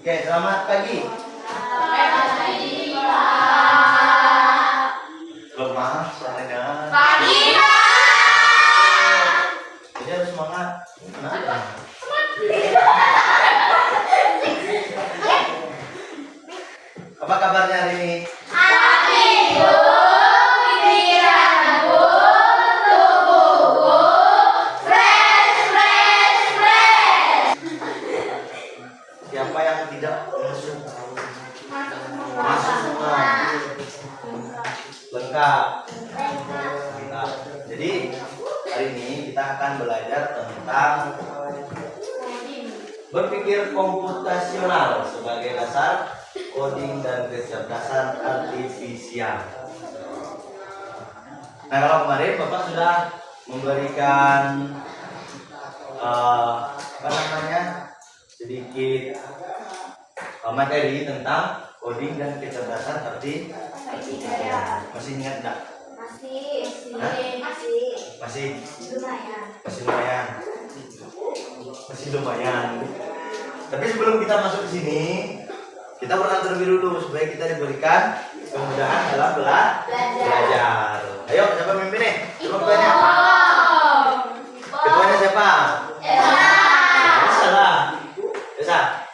Oke, selamat pagi. Selamat pagi, Pak. Lemah suaranya. Pagi, Pak. Jadi harus semangat. Kenapa? Apa kabarnya hari ini? Hatiku, pikiranku, tubuhku, fresh, fresh, fresh. Siapa yang tidak masuk semua? Lengkap. Lengkap. Jadi hari ini kita akan belajar tentang berpikir komputasional sebagai dasar coding dan kecerdasan artifisial. Nah, kalau kemarin Bapak sudah memberikan sedikit materi tentang coding dan kecerdasan artifisial. Masih ingat enggak? Masih lumayan. Masih lumayan. Tapi sebelum kita masuk ke sini, kita berdoa terlebih dulu supaya kita diberikan kemudahan dalam belajar. Ayo, siapa mimpin nih? Coba ketuanya. Ketuanya siapa? Salah. Esa.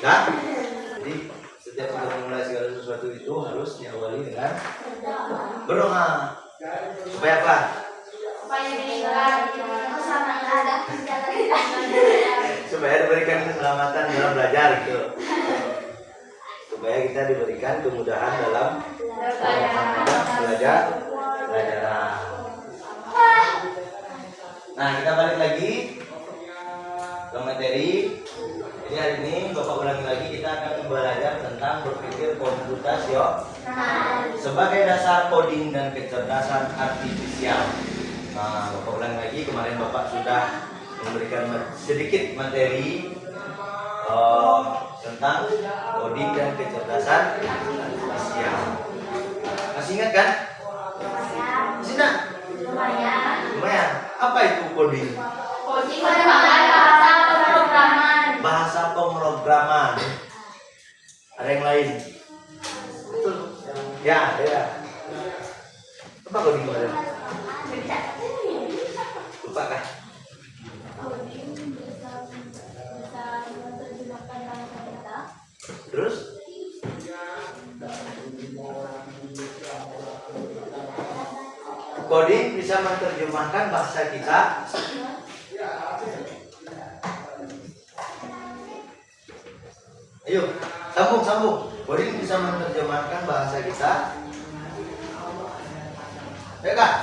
Nah, jadi setiap kita memulai segala sesuatu itu harus diawali dengan berdoa. Supaya apa? Supaya diberikan keselamatan dalam belajar gitu. Supaya kita diberikan kemudahan dalam belajar. Nah, kita balik lagi ke materi. Jadi hari ini Bapak ulangi lagi, kita akan belajar tentang berpikir komputasional sebagai dasar coding dan kecerdasan artifisial. Nah, Bapak ulangi lagi, kemarin Bapak sudah memberikan sedikit materi tentang coding dan kecerdasan artifisial. Masih ingat kan? Masih ingat? Lumayan. Apa itu coding? Coding merupakan bahasa pemrograman. Bahasa pemrograman. Ada yang lain? Betul. Ya. Apa coding kemarin? Lupa kah? Terus? Coding bisa menerjemahkan bahasa kita. Ayo, sambung. Coding bisa menerjemahkan bahasa kita. Ya kak?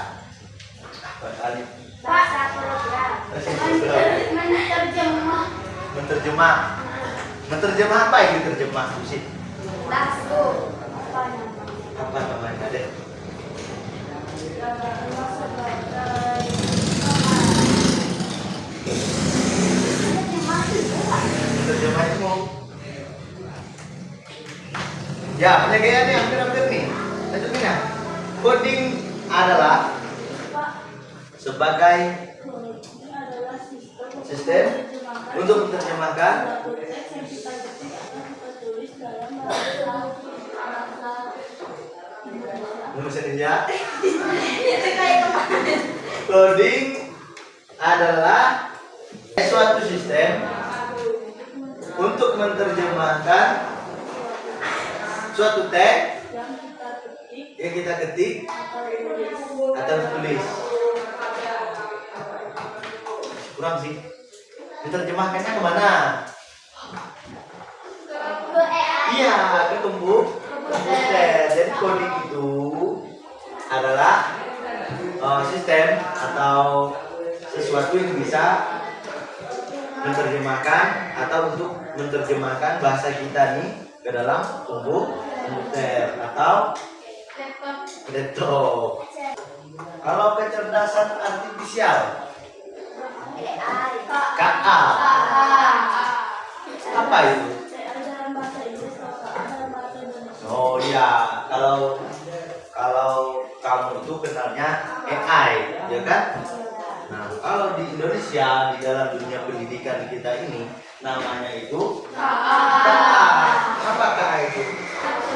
Bahasa program. Menerjemah apa yang diterjemah sih? Lagu. Apa namanya deh? Menerjemah itu. Ya, penyampaiannya hampir nih. Lanjutin ya. Coding adalah sebagai sistem untuk menerjemahkan Coding adalah suatu sistem untuk menerjemahkan suatu teks yang kita ketik atau tulis. Kurang sih. Menerjemahkannya kemana? Iya, ke komputer. Jadi coding itu adalah sistem atau sesuatu yang bisa menerjemahkan atau untuk menerjemahkan bahasa kita nih ke dalam komputer atau laptop. Kalau kecerdasan artifisial, AI. KA, apa itu? Oh iya, kalau kamu itu kenalnya AI, ya kan? Nah, kalau di Indonesia di dalam dunia pendidikan kita ini namanya itu KA. Apa KA itu?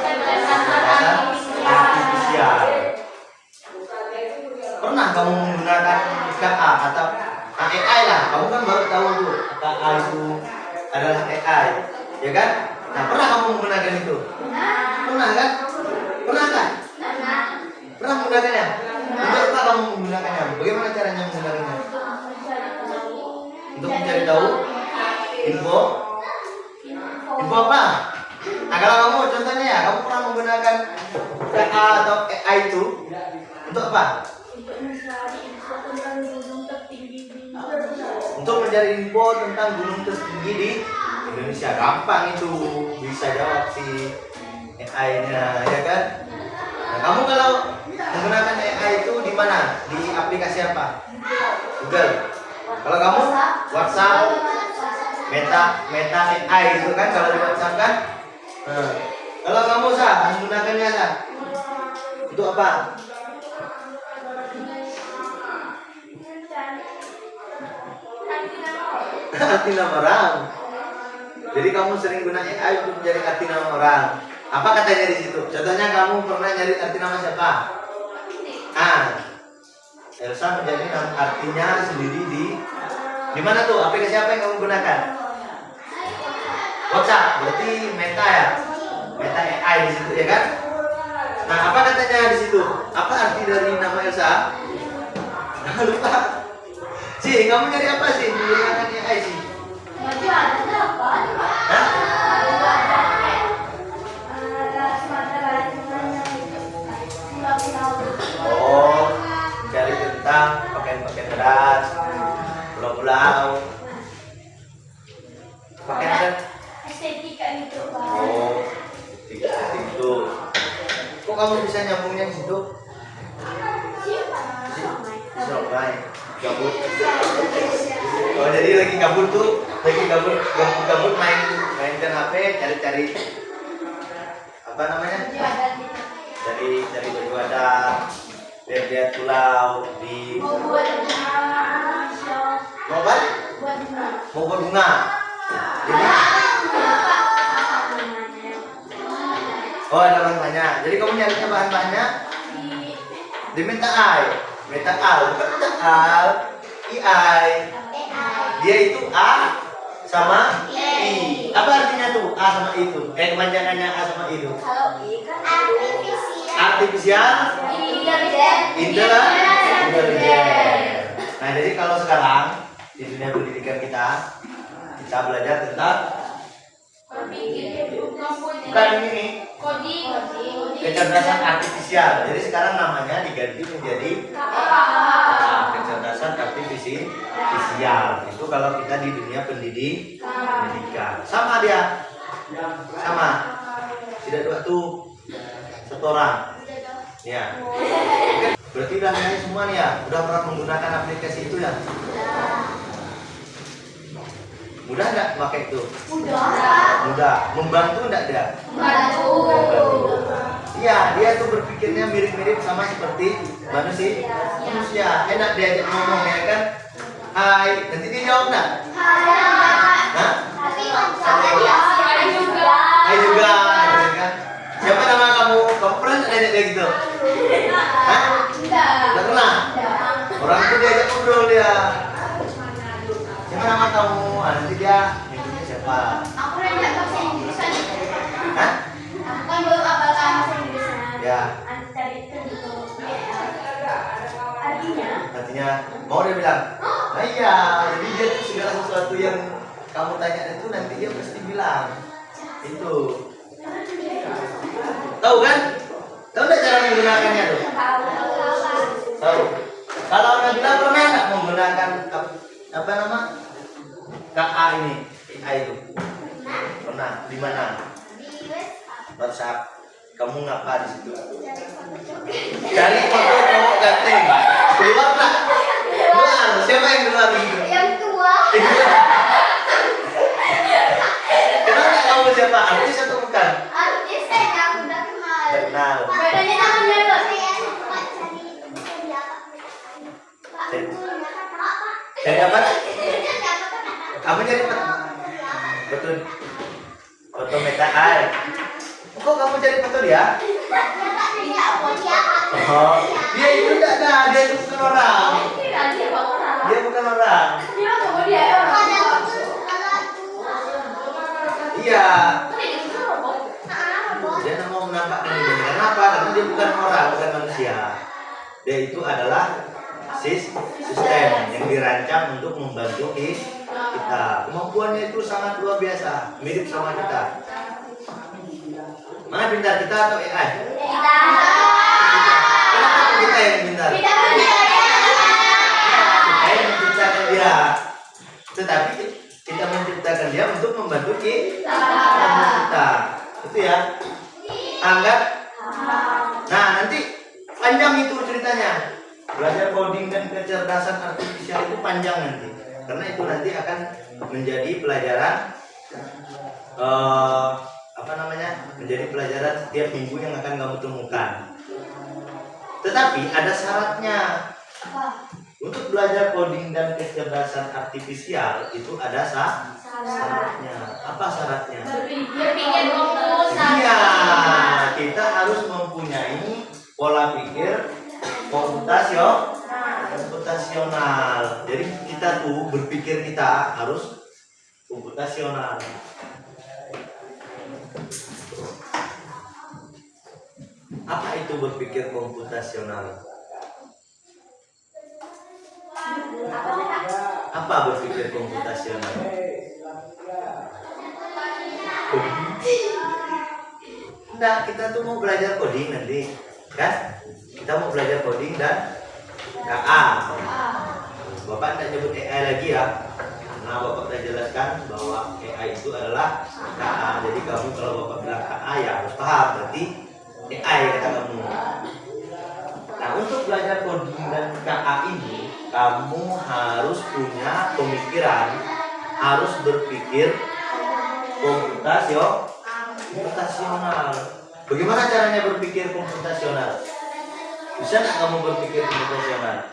Kecerdasan artifisial. Pernah kamu menggunakan KA atau AI lah? Kamu kan baru tahu tuh KA itu adalah AI, ya kan? Nah, pernah kamu menggunakan itu? Pernah kan? Pernah kan? Pernah menggunakannya? Untuk apa kamu menggunakannya? Bagaimana caranya menggunakannya? Untuk mencari tahu info apa? Nah, kalau kamu contohnya ya, kamu pernah menggunakan KA atau AI itu untuk apa? Untuk mencari info tentang gunung tertinggi di Indonesia. Gampang itu, bisa jawab si AI-nya, ya kan? Nah, kamu kalau menggunakan AI itu di mana? Di aplikasi apa? Google. Kalau kamu WhatsApp, Meta AI itu kan kalau di WhatsApp kan? Nah, kalau kamu menggunakannya untuk apa? Arti nama orang. Jadi kamu sering guna AI untuk mencari arti nama orang. Apa katanya di situ? Contohnya kamu pernah nyari arti nama siapa? Elsa menjadi artinya sendiri di mana tuh? Aplikasi apa yang kamu gunakan? WhatsApp. Berarti Meta ya? Meta AI di situ, ya kan? Nah, apa katanya di situ? Apa arti dari nama Elsa? Lupa. Sih, kamu nyari apa sih menggunakan AI sih? Hah? Oh, cari tentang pakaian-pakaian beras, pulau-pulau. Pakaian beras. Estetika gitu, Pak. Oh, estetik itu. Kok kamu bisa nyambungnya di situ? Somai, gabut. Oh, jadi lagi gabut mainkan HP, cari apa namanya? Cari baju adat, lihat pulau di. Mau buat bunga, Mau apa? buat bunga. Mau buat bunga. Jadi, oh ada bahan-bahannya. Jadi kamu nyarinya bahan-bahannya di Meta AI, bukan Meta AI. Dia itu A sama I. Apa artinya tuh A sama I itu? Kepanjangannya A sama I itu? Kalau ikan Artifisial intelligent. Nah, jadi kalau sekarang di dunia pendidikan kita belajar tentang bukan ini kecerdasan artifisial. Jadi sekarang namanya diganti menjadi kecerdasan artifisial. Itu kalau kita di dunia pendidikan. Sama dia. Sama. Tidak dua tuh. Setoran. Ya. Berarti udah nyari semua nih ya. Udah pernah menggunakan aplikasi itu ya? Mudah nggak pakai itu? Mudah. Membantu nggak dia? Membantu. Iya, dia tuh berpikirnya mirip-mirip sama seperti manusia. Enak diajak ngomong, ya kan? Hai, nanti dia jawab nggak? Hah? Hai juga, ya kan? Siapa nama kamu? Kamu pernah nggak diajak dia gitu? Hah? Nggak pernah? Orang itu diajak ngobrol dia. Siapa nama kamu? Nanti dia nyebutnya siapa? Aku udah nggak bahasa Inggris aja. Hah? Aku kan belum hafal bahasa Inggris. Ya. Cari itu Artinya mau dia bilang, nah iya, jadi dia tuh segala sesuatu yang kamu tanya itu nanti dia pasti bilang itu. Tahu kan? Tahu nggak cara menggunakannya tuh? Tahu. Kalau Nabila pernah nggak menggunakan apa nama KA ini AI itu? Pernah. Di mana? WhatsApp. Kamu ngapa di situ? Cari foto cowok ganteng. Keluar nak. Keluar. Siapa yang keluar gitu? Yang tua. Kenapa kamu siapa? Artis atau bukan? Artis saya aku udah kenal. Kenal. Badannya namanya loh. Cari apa? Kamu cari apa? Betul. Foto Meta Ai. Kok kamu cari foto dia? Oh, dia itu tidak ada. Dia itu bukan orang. Dia bukan orang. Iya. Dia tak mau menampakkan ini. Kenapa? Karena dia bukan orang, bukan manusia. Dia itu adalah sistem yang dirancang untuk membantu kita. Kemampuannya itu sangat luar biasa, mirip sama kita. Mana pintar, kita atau AI? Kenapa kita yang pintar? Kita yang menciptakan dia. Tetapi kita menciptakan dia untuk membantu kita. Itu ya. Anggap. Nah, nanti panjang itu ceritanya. Belajar coding dan kecerdasan artifisial itu panjang nanti. Karena itu nanti akan menjadi pelajaran menjadi pelajaran setiap minggu yang akan kamu temukan. Tetapi ada syaratnya. Untuk belajar coding dan kecerdasan artifisial itu ada syaratnya. Apa syaratnya? Berpikir fokus. Iya, kita harus mempunyai pola pikir komputasional. Jadi kita tuh berpikir kita harus komputasional. Apa itu berpikir komputasional? Apa berpikir komputasional? Enggak, kita tuh mau belajar coding nanti, kan? Kita mau belajar coding dan KA. Bapak tidak nyebut AI lagi ya. Nah, Bapak sudah jelaskan bahwa AI itu adalah KA. Jadi kamu kalau Bapak bilang KA ya harus paham, berarti AI kata kamu. Nah, untuk belajar coding dan KA ini, kamu harus punya pemikiran, harus berpikir komputasional. Bagaimana caranya berpikir komputasional? Bisa nggak kamu berpikir komputasional?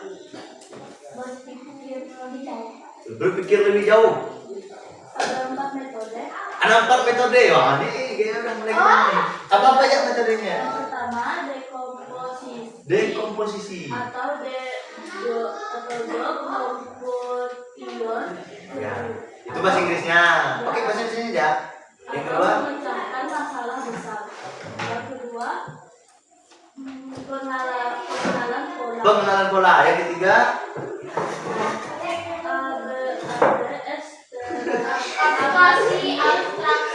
Berpikir lebih jauh. Ada 4 metode. Wah, ini kayaknya udah mulai gimana? Apa banyak metodenya? Yang pertama Dekomposisi. atau dekomposition. Ya, itu bahasa Inggrisnya. Oke, bahasa Inggrisnya aja. Yang kedua, memecahkan masalah besar. Yang kedua, pengenalan pola. Yang ketiga,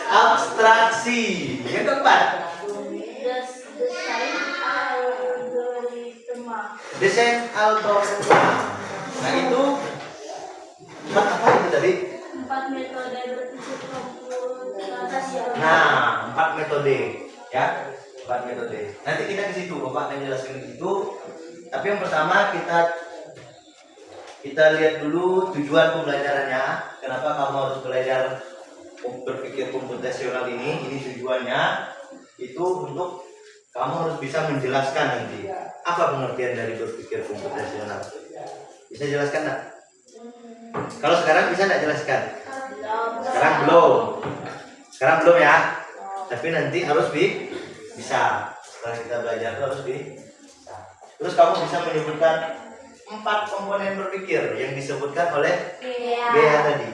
abstraksi. Yang keempat, desain algoritma. Nah, itu empat apa itu tadi? 4 metode berpikir komputasional. Nah, 4 metode ya. 4 metode. Nanti kita ke situ, Bapak akan jelaskan ke situ. Tapi yang pertama kita lihat dulu tujuan pembelajarannya. Kenapa kamu harus belajar berpikir komputasional ini? Ini tujuannya itu untuk kamu harus bisa menjelaskan nanti apa pengertian dari berpikir komputasional. Bisa jelaskan enggak? Kalau sekarang bisa enggak jelaskan? Sekarang belum ya. Tapi nanti harus bisa. Setelah kita belajar harus bisa. Terus kamu bisa menyebutkan 4 komponen berpikir yang disebutkan oleh Gea tadi.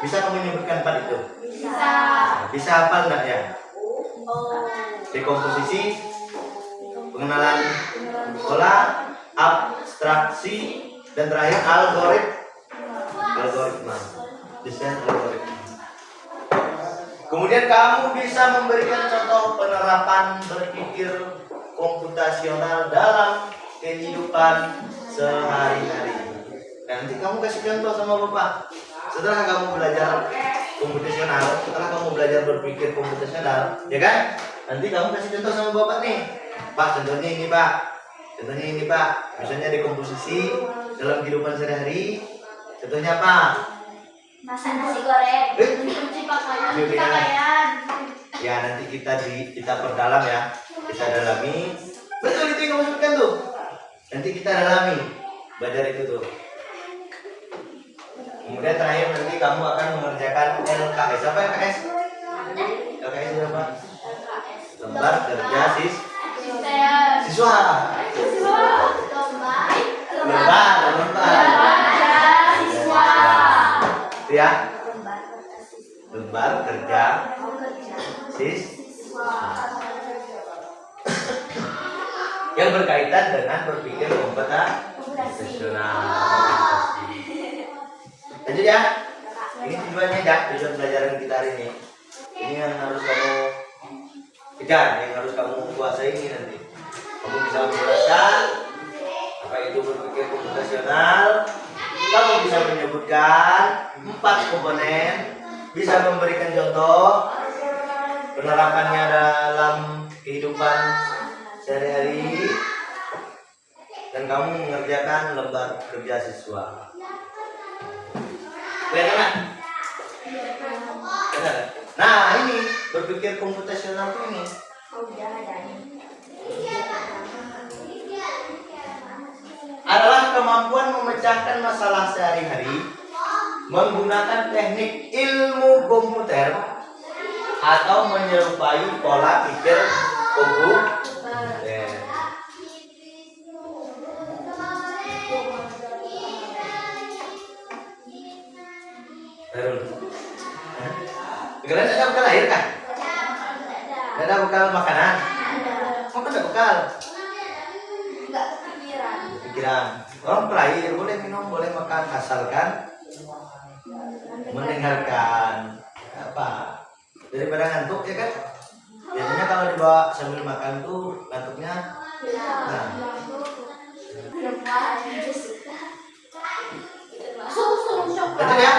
Bisa kamu menyebutkan 4 itu? Bisa hafal enggak ya? Dekomposisi, pengenalan pola, abstraksi, dan terakhir algoritma. Desain algoritma. Kemudian kamu bisa memberikan contoh penerapan berpikir komputasional dalam kehidupan sehari-hari. Nanti kamu kasih contoh sama Bapak. Setelah kamu belajar komputasional, setelah kamu belajar berpikir komputasional, ya kan? Nanti kamu kasih contoh sama bapak nih. Pak, contohnya ini pak. Contohnya ini pak. Misalnya dekomposisi dalam kehidupan sehari-hari. Contohnya apa? Masak nasi goreng. Cuci pakaian. Ya nanti kita perdalam ya. Kita dalami. Betul itu yang kamu sebutkan tuh. Nanti kita dalami. Belajar itu tuh. Kemudian terakhir nanti kamu akan mengerjakan LKS. Apa LKS? LKS itu apa? Lembar kerja siswa. Lembar. Itu ya. Lembar kerja siswa. Yang berkaitan dengan berpikir komputasional. Lanjut ya. Ini tujuannya ya, tujuan pelajaran kita hari ini. Ini yang harus kamu kejar, yang harus kamu kuasai ini nanti. Kamu bisa menjelaskan apa itu berpikir komputasional. Kamu bisa menyebutkan 4 komponen, bisa memberikan contoh penerapannya dalam kehidupan sehari-hari, dan kamu mengerjakan lembar kerja siswa. Kelihatan nggak? Benar. Nah ini berpikir komputasional tuh ini. Adalah kemampuan memecahkan masalah sehari-hari menggunakan teknik ilmu komputer atau menyerupai pola pikir komputer. Kalian ada bekal air kan? Ada bekal makanan? Kamu ada bekal? Enggak kepikiran. Pikiran. Orang berair boleh minum, boleh makan, asalkan mendengarkan. Apa? Daripada ngantuk ya kan? Biasanya kalau dibawa sambil makan tuh ngantuknya. Nah. Lanjut ya.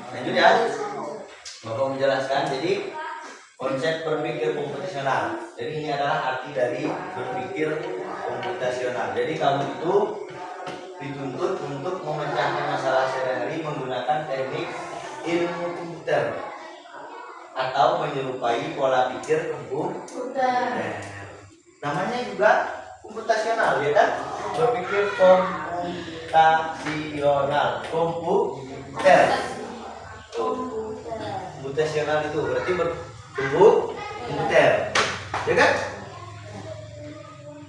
Lanjut ya. Bapak menjelaskan. Jadi konsep berpikir komputasional. Jadi ini adalah arti dari berpikir komputasional. Jadi kamu itu dituntut untuk memecahkan masalah sehari-hari menggunakan teknik ilmu komputer atau menyerupai pola pikir komputer. Namanya juga komputasional, ya kan? Berpikir komputasional, komputer. Komputasional itu berarti komputer, ya kan?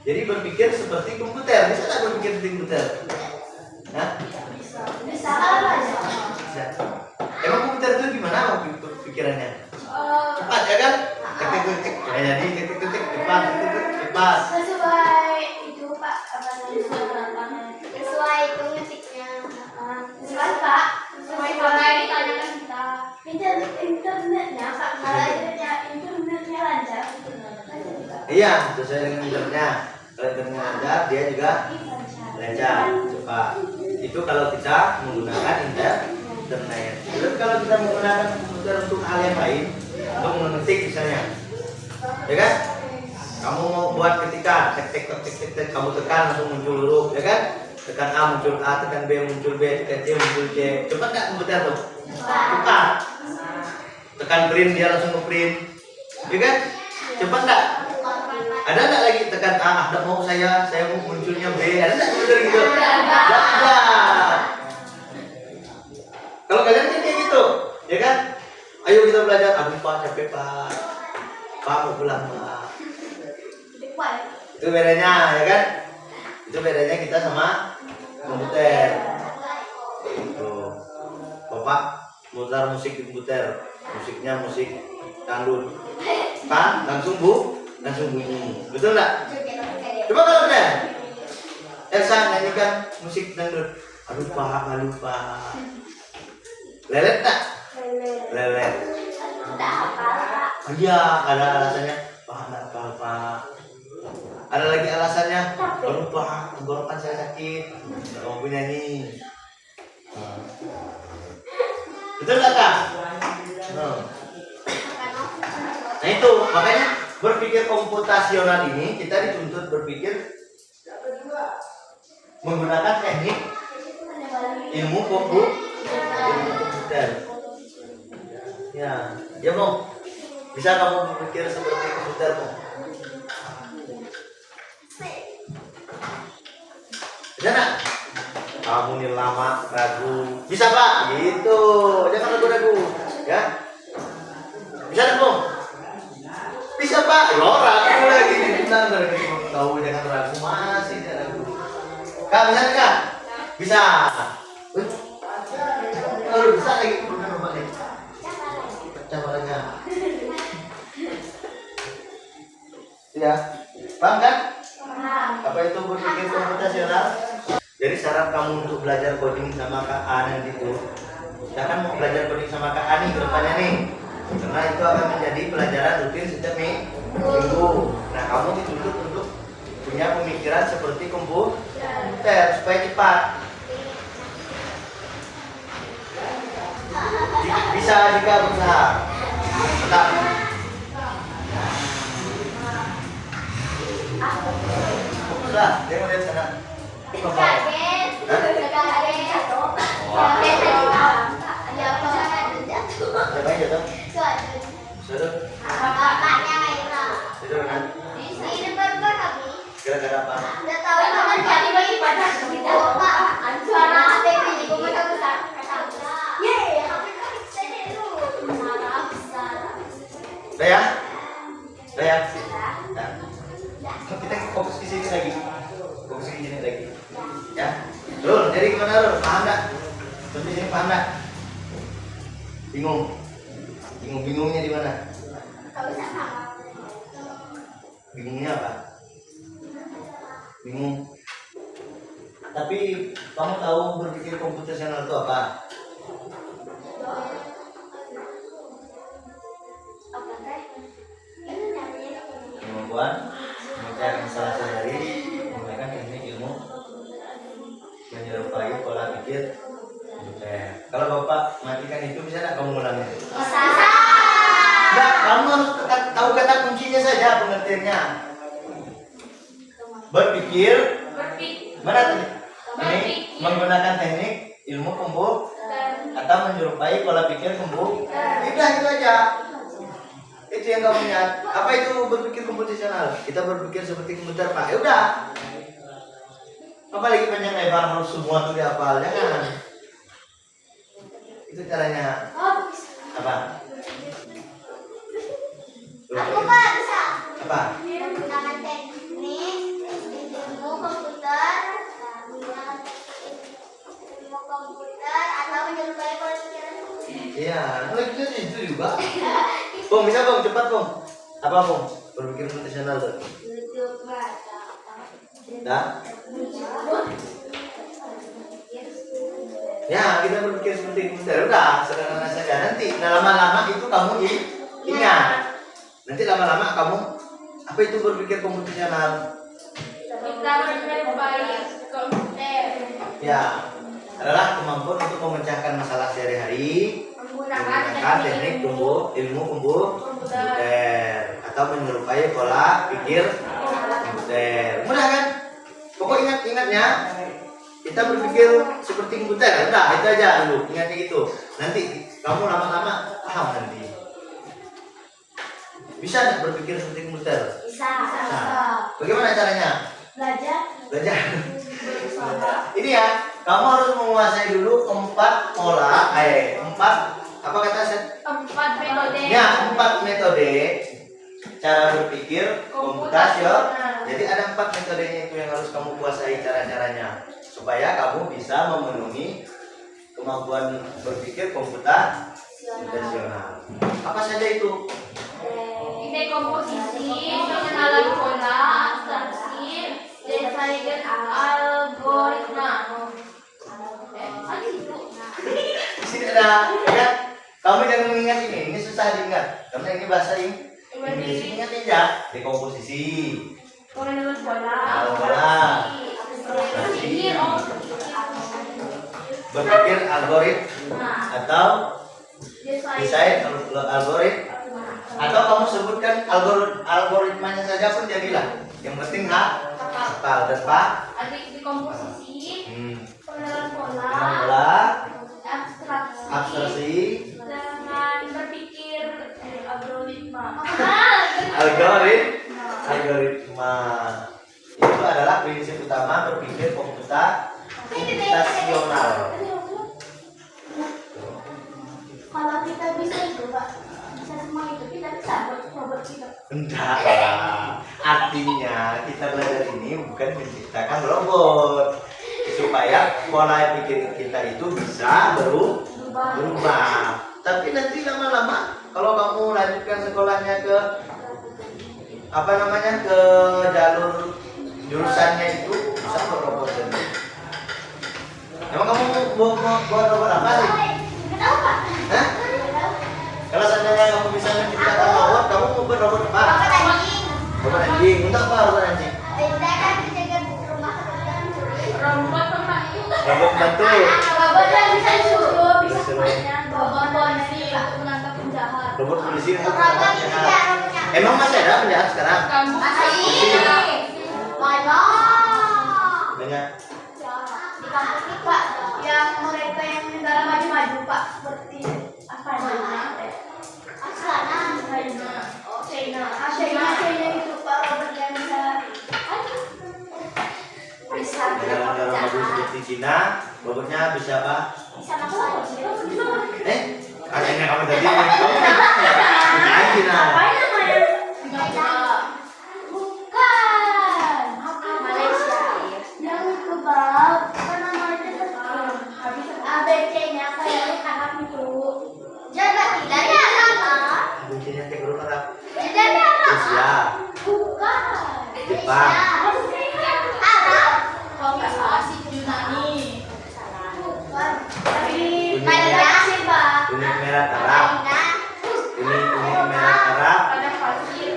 Jadi berpikir seperti komputer. Bisa nggak berpikir seperti komputer? Hah? Bisa. Bisa. Emang komputer itu gimana pikirannya? Cepat ya kan? Tek jadi tek cepat. Sesuai itu Pak, apa namanya? Sesuai itu ngetiknya. Sesuai Pak. Sesuai kalau yang ditanyakan kita. Internetnya Pak, kalau internetnya lancar. Iya, sesuai dengan internetnya. Kalau internetnya lancar, dia juga lancar, cepat. Itu kalau kita menggunakan internet. Terus kalau kita menggunakan komputer untuk hal yang lain, untuk mengetik misalnya, ya kan? Kamu mau buat ketika tek, kamu tekan langsung muncul huruf, ya kan? Tekan A muncul A, tekan B muncul B, tekan C muncul C. Cepat nggak komputer tuh? Cepat. Tekan print dia langsung nge-print, ya kan? Cepat nggak? Ada nggak lagi tekan A, ada mau saya mau munculnya B, ada nggak komputer gitu? Ada. Kalau kalian kan kayak gitu, ya kan? Ayo kita belajar. Aduh Pak, capek Pak. Pak mau pulang Pak. Itu bedanya, ya kan? Itu bedanya kita sama komputer. Itu. Bapak mutar musik di komputer, musiknya musik dangdut. Pak langsung bunyi. Betul nggak? Coba kalau udah. Elsa nyanyikan musik dangdut. Aduh Pak. Lelet tak? Lelet. Oh iya, ada alasannya. Pak, enggak apa-apa. Ada lagi alasannya. Aduh Pak, tenggorokan saya sakit. Enggak mau nyanyi. Betul nggak Kak? Nah Nah itu makanya berpikir komputasional ini kita dituntut berpikir menggunakan teknik ilmu komputer. Ya, ya Bung. Bisa kamu berpikir seperti komputer Bung? Bisa nak? Kamu nih lama ragu. Bisa Pak? Gitu. Jangan ragu-ragu, ya. Bisa nak Bung? Bisa Pak? Ya ragu lagi benar tahu jangan ragu masih tidak ragu. Kak bisa Kak? Bisa. Kalau bisa lagi benar Pak nih. Pecah barangnya. Ya, paham kan? Apa itu berpikir komputasional? Jadi syarat kamu untuk belajar coding sama Kak A nanti itu, kita kan mau belajar coding sama Kak A nih ke depannya nih. Karena itu akan menjadi pelajaran rutin setiap minggu. Nah, kamu dituntut untuk punya pemikiran seperti komputer supaya cepat. Bisa jika berusaha. Tetap. Udah, dia mau lihat sana. Siapa yang jatuh? Sudah. Sudah kan? Gara-gara apa? Udah ya? Udah ya? Nah. Kita fokus di sini lagi. Fokus di sini lagi. Ya. Rul, dari kemana Rul? Paham nggak? Sampai sini paham nggak? Bingung? Bingung-bingungnya di mana? Bingungnya apa? Bingung. Tapi kamu tahu berpikir komputasional itu apa? Kemampuan mencari masalah sehari menggunakan teknik ilmu menyerupai pola pikir komputer. Kalau Bapak matikan itu bisa nggak kamu ulangi? Bisa. Enggak, kamu harus tahu kata kuncinya saja pengertiannya. Berpikir mana tadi? Menggunakan teknik ilmu komputer atau menyerupai pola pikir komputer. Udah itu aja. Itu yang kamu lihat. Apa itu berpikir komputasional? Kita berpikir seperti komputer Pak. Ya udah. Apalagi panjang lebar harus semua tuh dihafal, jangan. Itu caranya. Apa? Aku Pak bisa. Apa? Menggunakan teknik ilmu komputer, atau menyerupai pola pikiran. Iya, lagi itu juga. Bung, bisa Bung, cepat Bung. Apa Bung? Berpikir komputasional tuh. Dah? Ya, kita berpikir seperti komputer. Udah, sederhana saja. Nanti lama-lama itu kamu ingat. Nanti lama-lama kamu apa itu berpikir komputasional? Kita menyerupai komputer. Ya, adalah kemampuan untuk memecahkan masalah sehari-hari menggunakan teknik ilmu komputer atau menyerupai pola pikir komputer. Mudah kan? Pokok ingatnya kita berpikir seperti komputer. Udah, itu aja dulu. Ingatnya gitu. Nanti kamu lama-lama paham nanti. Bisa nggak berpikir seperti komputer? Bisa. Nah, bagaimana caranya? Belajar. Ini ya, kamu harus menguasai dulu 4 pola, 4 apa kata saya? 4 metode. Ya, 4 metode cara berpikir komputasional. Jadi ada 4 metodenya itu yang harus kamu kuasai cara-caranya supaya kamu bisa memenuhi kemampuan berpikir komputasional. Apa saja itu? Ide komposisi, pengenalan pola, abstraksi, desain algoritma. Di sini ada, ya. Kamu jangan mengingat ini susah diingat karena ini bahasa Inggris. Ingat aja, dekomposisi, Pengenalan pola, abstraksi, berpikir algoritma atau desain algoritma. Atau kamu sebutkan algoritmanya saja pun jadilah. Yang penting hafal dan Adik di komposisi, pengenalan pola, pola, abstraksi, dengan berpikir algoritma. algoritma itu adalah prinsip utama berpikir komputasional. Kalau kita bisa itu, Pak, bisa semua itu, kita bisa buat robot kita. Enggak lah. Artinya kita belajar ini bukan menciptakan robot, supaya pola pikir kita itu bisa berubah. Tapi nanti lama-lama kalau kamu lanjutkan sekolahnya ke ke jalur jurusannya itu bisa buat robot sendiri. Emang kamu mau buat robot apa sih? Nggak tahu, Pak. Hah? Kalau seandainya kamu bisa menciptakan robot, kamu mau buat robot apa? Robot anjing. Robot anjing. Untuk apa robot anjing? Beda kan menjaga rumah kan. Robot pembantu. Robot bantu. Robot yang bisa disuruh, bisa Disuruh. semuanya. Robot polisi untuk menangkap penjahat. Robot polisi untuk menangkap penjahat. Emang masih ada penjahat sekarang? Masih. Banyak. Banyak. Di kampung ini, Pak, yang mereka yang negara maju-maju, Pak, seperti China itu, Pak, robot yang bisa Negara maju seperti Cina, robotnya bisa apa? bisa nangkap Katanya kamu tadi Cina. Cina. Apa namanya? Bukan. Malaysia. Yang itu, Pak. Apa namanya? ABC-nya kayak Arab itu. Jadi dari Arab. Kuncinya cek dulu Arab. Dari Arab. Rusia. Bukan. Jepang. Arab. Kalau nggak salah sih Yunani. Bukan. Tapi Malaysia sih, Pak. Uni Emirat Arab. Uni Emirat Arab. Ada pasir.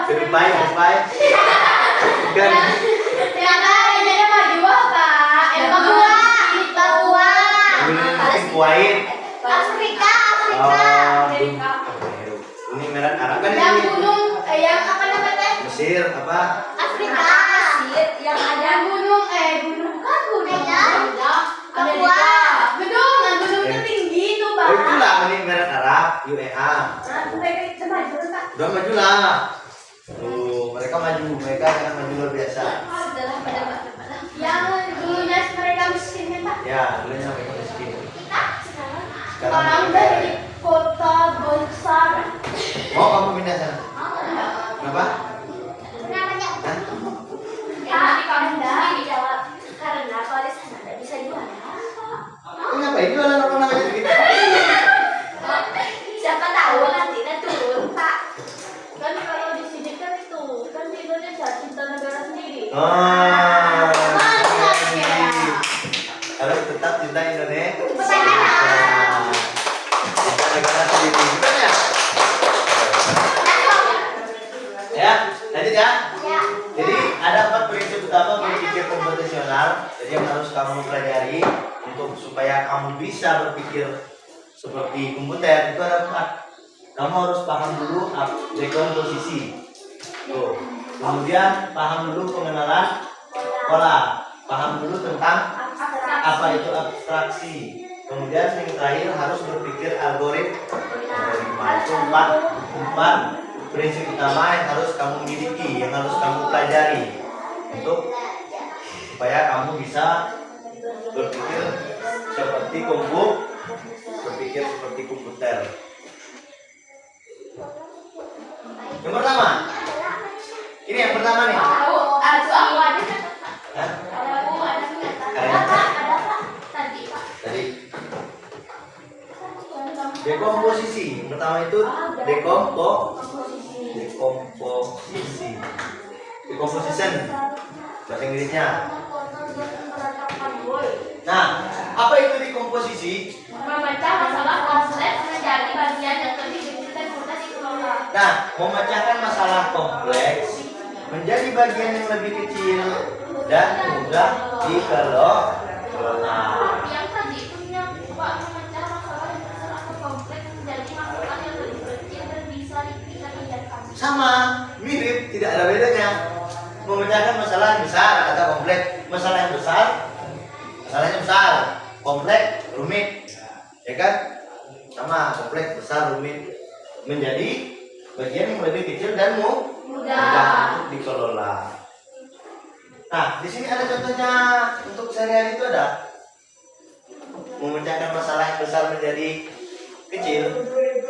Dubai. Bukan. Ternyata ini maju, Pak. Papua. Kuwait. Afrika. Uni Emirat Arab kan Yang ini. gunung, yang apa namanya? Mesir apa? Afrika. Yang ada gunung bukan gunung. Papua. Gunung tertinggi itu, Pak. Oh itulah Uni Emirat Arab, UEA. Mereka itu maju, Pak. Udah maju lah. Mereka maju, mereka sangat maju luar biasa. Setelah pada yang dulunya mereka miskin, kan, Pak? Ya, dulunya mereka miskin. Kita sekarang Sekarang dari kota besar. mau kamu pindah sana? Kenapa? Hah? Karena kalau di sana tidak bisa jualan. Ngapain jualan orang namanya begitu? Siapa tahu nanti turun, Pak. Kan kalau di sini kan itu kan di Indonesia cinta negara sendiri. Harus tetap cinta Indonesia. Benar. Cinta negara sendiri, bukan ya? Ya, lanjut ya. Ya. Jadi ada 4 prinsip utama berpikir komputasional. Jadi yang harus kamu pelajari untuk supaya kamu bisa berpikir seperti komputer itu ada 4. Kamu harus paham dulu dekomposisi. Tuh. Kemudian paham dulu pengenalan pola. Paham dulu tentang apa itu abstraksi. Kemudian yang terakhir harus berpikir algoritma. Itu 4 prinsip utama yang harus kamu miliki, yang harus kamu pelajari untuk supaya kamu bisa berpikir seperti komputer. Yang pertama, ini yang pertama nih. Tahu, aku ada. Hah? Ada Pak. Tadi, Pak. Tadi dekomposisi. Yang pertama itu dekomposisi. Decomposition. Bahasa Inggrisnya. Nah, apa itu dekomposisi? Memecah masalah kompleks menjadi bagian yang terdiri dan mudah dikelola. Nah, memecahkan masalah kompleks menjadi bagian yang lebih kecil dan mudah dikelola. Yang tadi punya Pak memecah masalah kompleks menjadi masalah yang lebih kecil dan bisa tidak ada bedanya. Memecahkan masalah yang besar atau kompleks. Masalah yang besar, masalahnya besar, kompleks, rumit, ya kan? Sama kompleks, besar, rumit, menjadi bagian yang lebih kecil dan mudah untuk dikelola. Nah, di sini ada contohnya untuk sehari-hari itu ada memecahkan masalah yang besar menjadi kecil,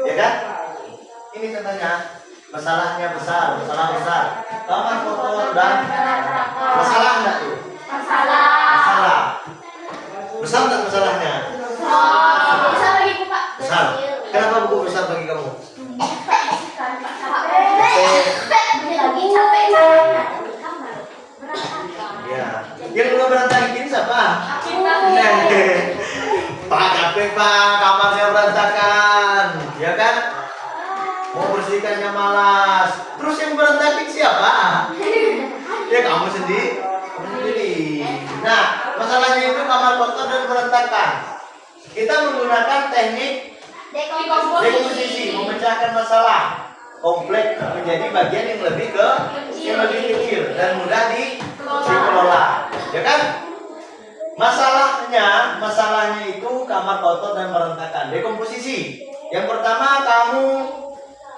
ya kan? Ini contohnya, masalahnya besar, masalah besar. Kamar kotor dan masalah enggak tuh? Masalah. Besar enggak masalahnya? Besar bagiku, Pak. Besar. Kenapa buku besar bagi kamu? Lagi capek saya. Ya. Yang belum berantakan ini siapa? Pak capek Pak, kamarnya berantakan, ya kan? Mau bersihkannya malas. Terus yang berantakan siapa? Ya kamu sendiri. Nah, masalahnya itu kamar kotor dan berantakan. Kita menggunakan teknik dekomposisi, memecahkan masalah kompleks menjadi bagian yang lebih kecil dan mudah dikelola, ya kan? Masalahnya itu kamar kotor dan berantakan. Dekomposisi. Yang pertama, kamu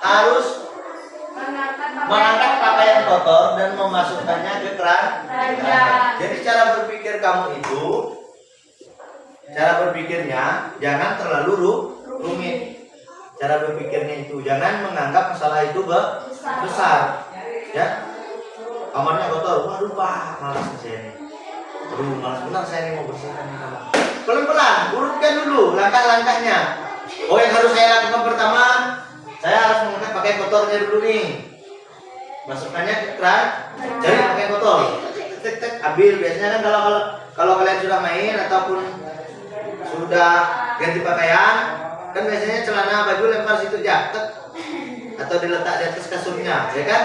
harus mengangkat pakaian kotor dan memasukkannya ke keran. Jadi cara berpikir kamu itu, cara berpikirnya jangan terlalu rumit. Cara berpikirnya itu jangan menganggap masalah itu besar. Ya, kamarnya kotor. Waduh Pak, malas saya ini. Aduh, malas benar saya ini mau bersihkan ini kamar. Pelan-pelan, urutkan dulu langkah-langkahnya. Oh, yang harus saya lakukan pertama, saya harus mengangkat pakaian kotornya dulu nih. Masukkannya ke keran, cari pakaian kotor. Tek ambil. Biasanya kan kalau kalian sudah main ataupun sudah ganti pakaian, kan biasanya celana baju lempar situ aja, atau diletak di atas kasurnya, ya kan?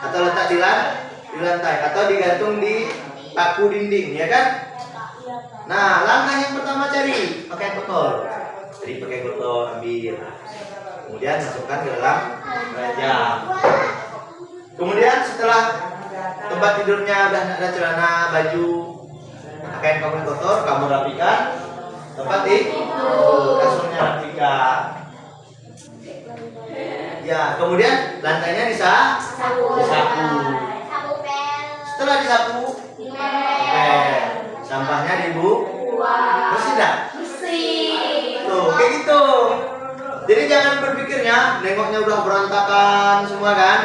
Atau letak di lantai, atau digantung di paku dinding, ya kan? Nah, langkah yang pertama cari pakaian kotor. Jadi pakaian kotor ambil, kemudian masukkan ke dalam keranjang. Kemudian setelah tempat tidurnya udah ada celana baju pakaian kamu kotor, kamu rapikan. Tempat tidur, kasurnya rapikan. Ya, kemudian lantainya disapu. Setelah disapu, sampahnya bersih dah. Tuh, kayak gitu. Jadi jangan berpikirnya, nengoknya udah berantakan semua kan.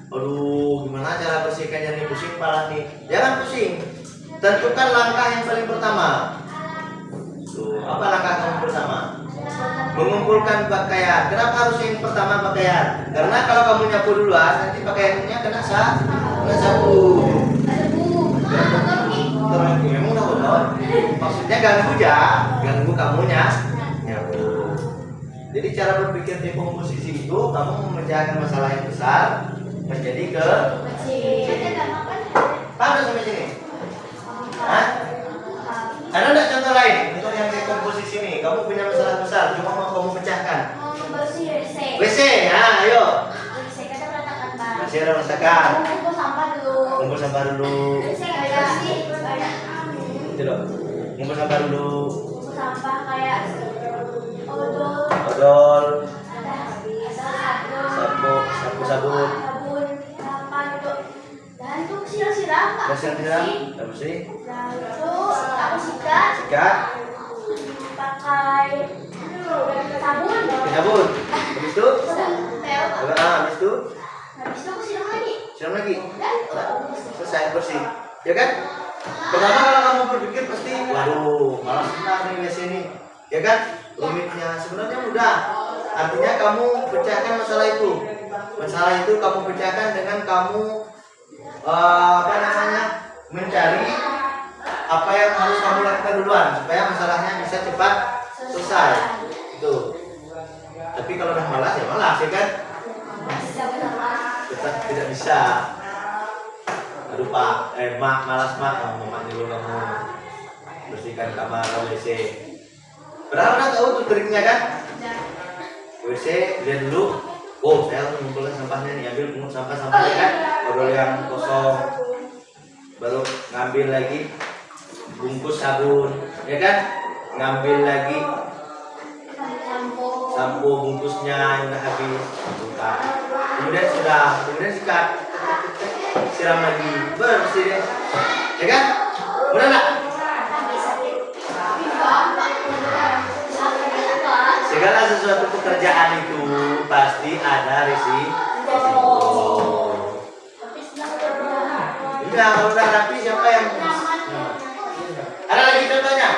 Aduh, gimana cara bersihkannya nih, pusing kepala nih. Jangan pusing. Tentukan langkah yang paling pertama. Tuh, apa langkah kamu pertama? Mengumpulkan pakaian. Kenapa harus yang pertama pakaian? Karena kalau kamu nyapu duluan, nanti pakaiannya kena sapu. Terlalu memang udah kotor. Maksudnya ganggu kamunya nyapu. Jadi cara berpikir dekomposisi itu kamu memecahkan masalah yang besar menjadi Paham sampai sini? Hah? Ada enggak contoh lain untuk yang dekomposisi ini? Kamu punya masalah besar, cuma mau kamu pecahkan. WC, nah ayo. Masih ada masakan. Ngumpul sampah dulu. Itu loh. Ngumpul sampah dulu. Odol. Sabun. Siram. Bersih. Sikat. Pakai sabun. Habis itu? Habis itu? Aku siram Siram lagi. lagi. Selesai bersih. Ya kan? Pertama kalau kamu berpikir pasti, waduh, malas benar nih WC ini. Ya kan? Rumitnya sebenarnya mudah. Artinya kamu pecahkan masalah itu. Masalah itu kamu pecahkan dengan kamu mencari apa yang harus kamu lakukan duluan supaya masalahnya bisa cepat selesai. Itu. Tapi kalau udah malas ya malas, ya kan? Tetap tidak bisa. Aduh Pak, mak malas mak, mama nyuruh kamu bersihkan kamar WC. Padahal udah tahu tuh triknya kan? WC lihat dulu. Oh, saya harus mengumpulkan sampahnya nih, ambil pungut sampah-sampahnya kan, odol yang kosong, baru ngambil lagi bungkus sabun, ya kan, ngambil lagi sampo bungkusnya yang udah habis, buka. Kemudian sikat, siram lagi, bersih deh, ya kan, udah nggak? Segala sesuatu pekerjaan itu pasti ada risiko. Iya, kalau udah rapi siapa yang ada lagi contohnya?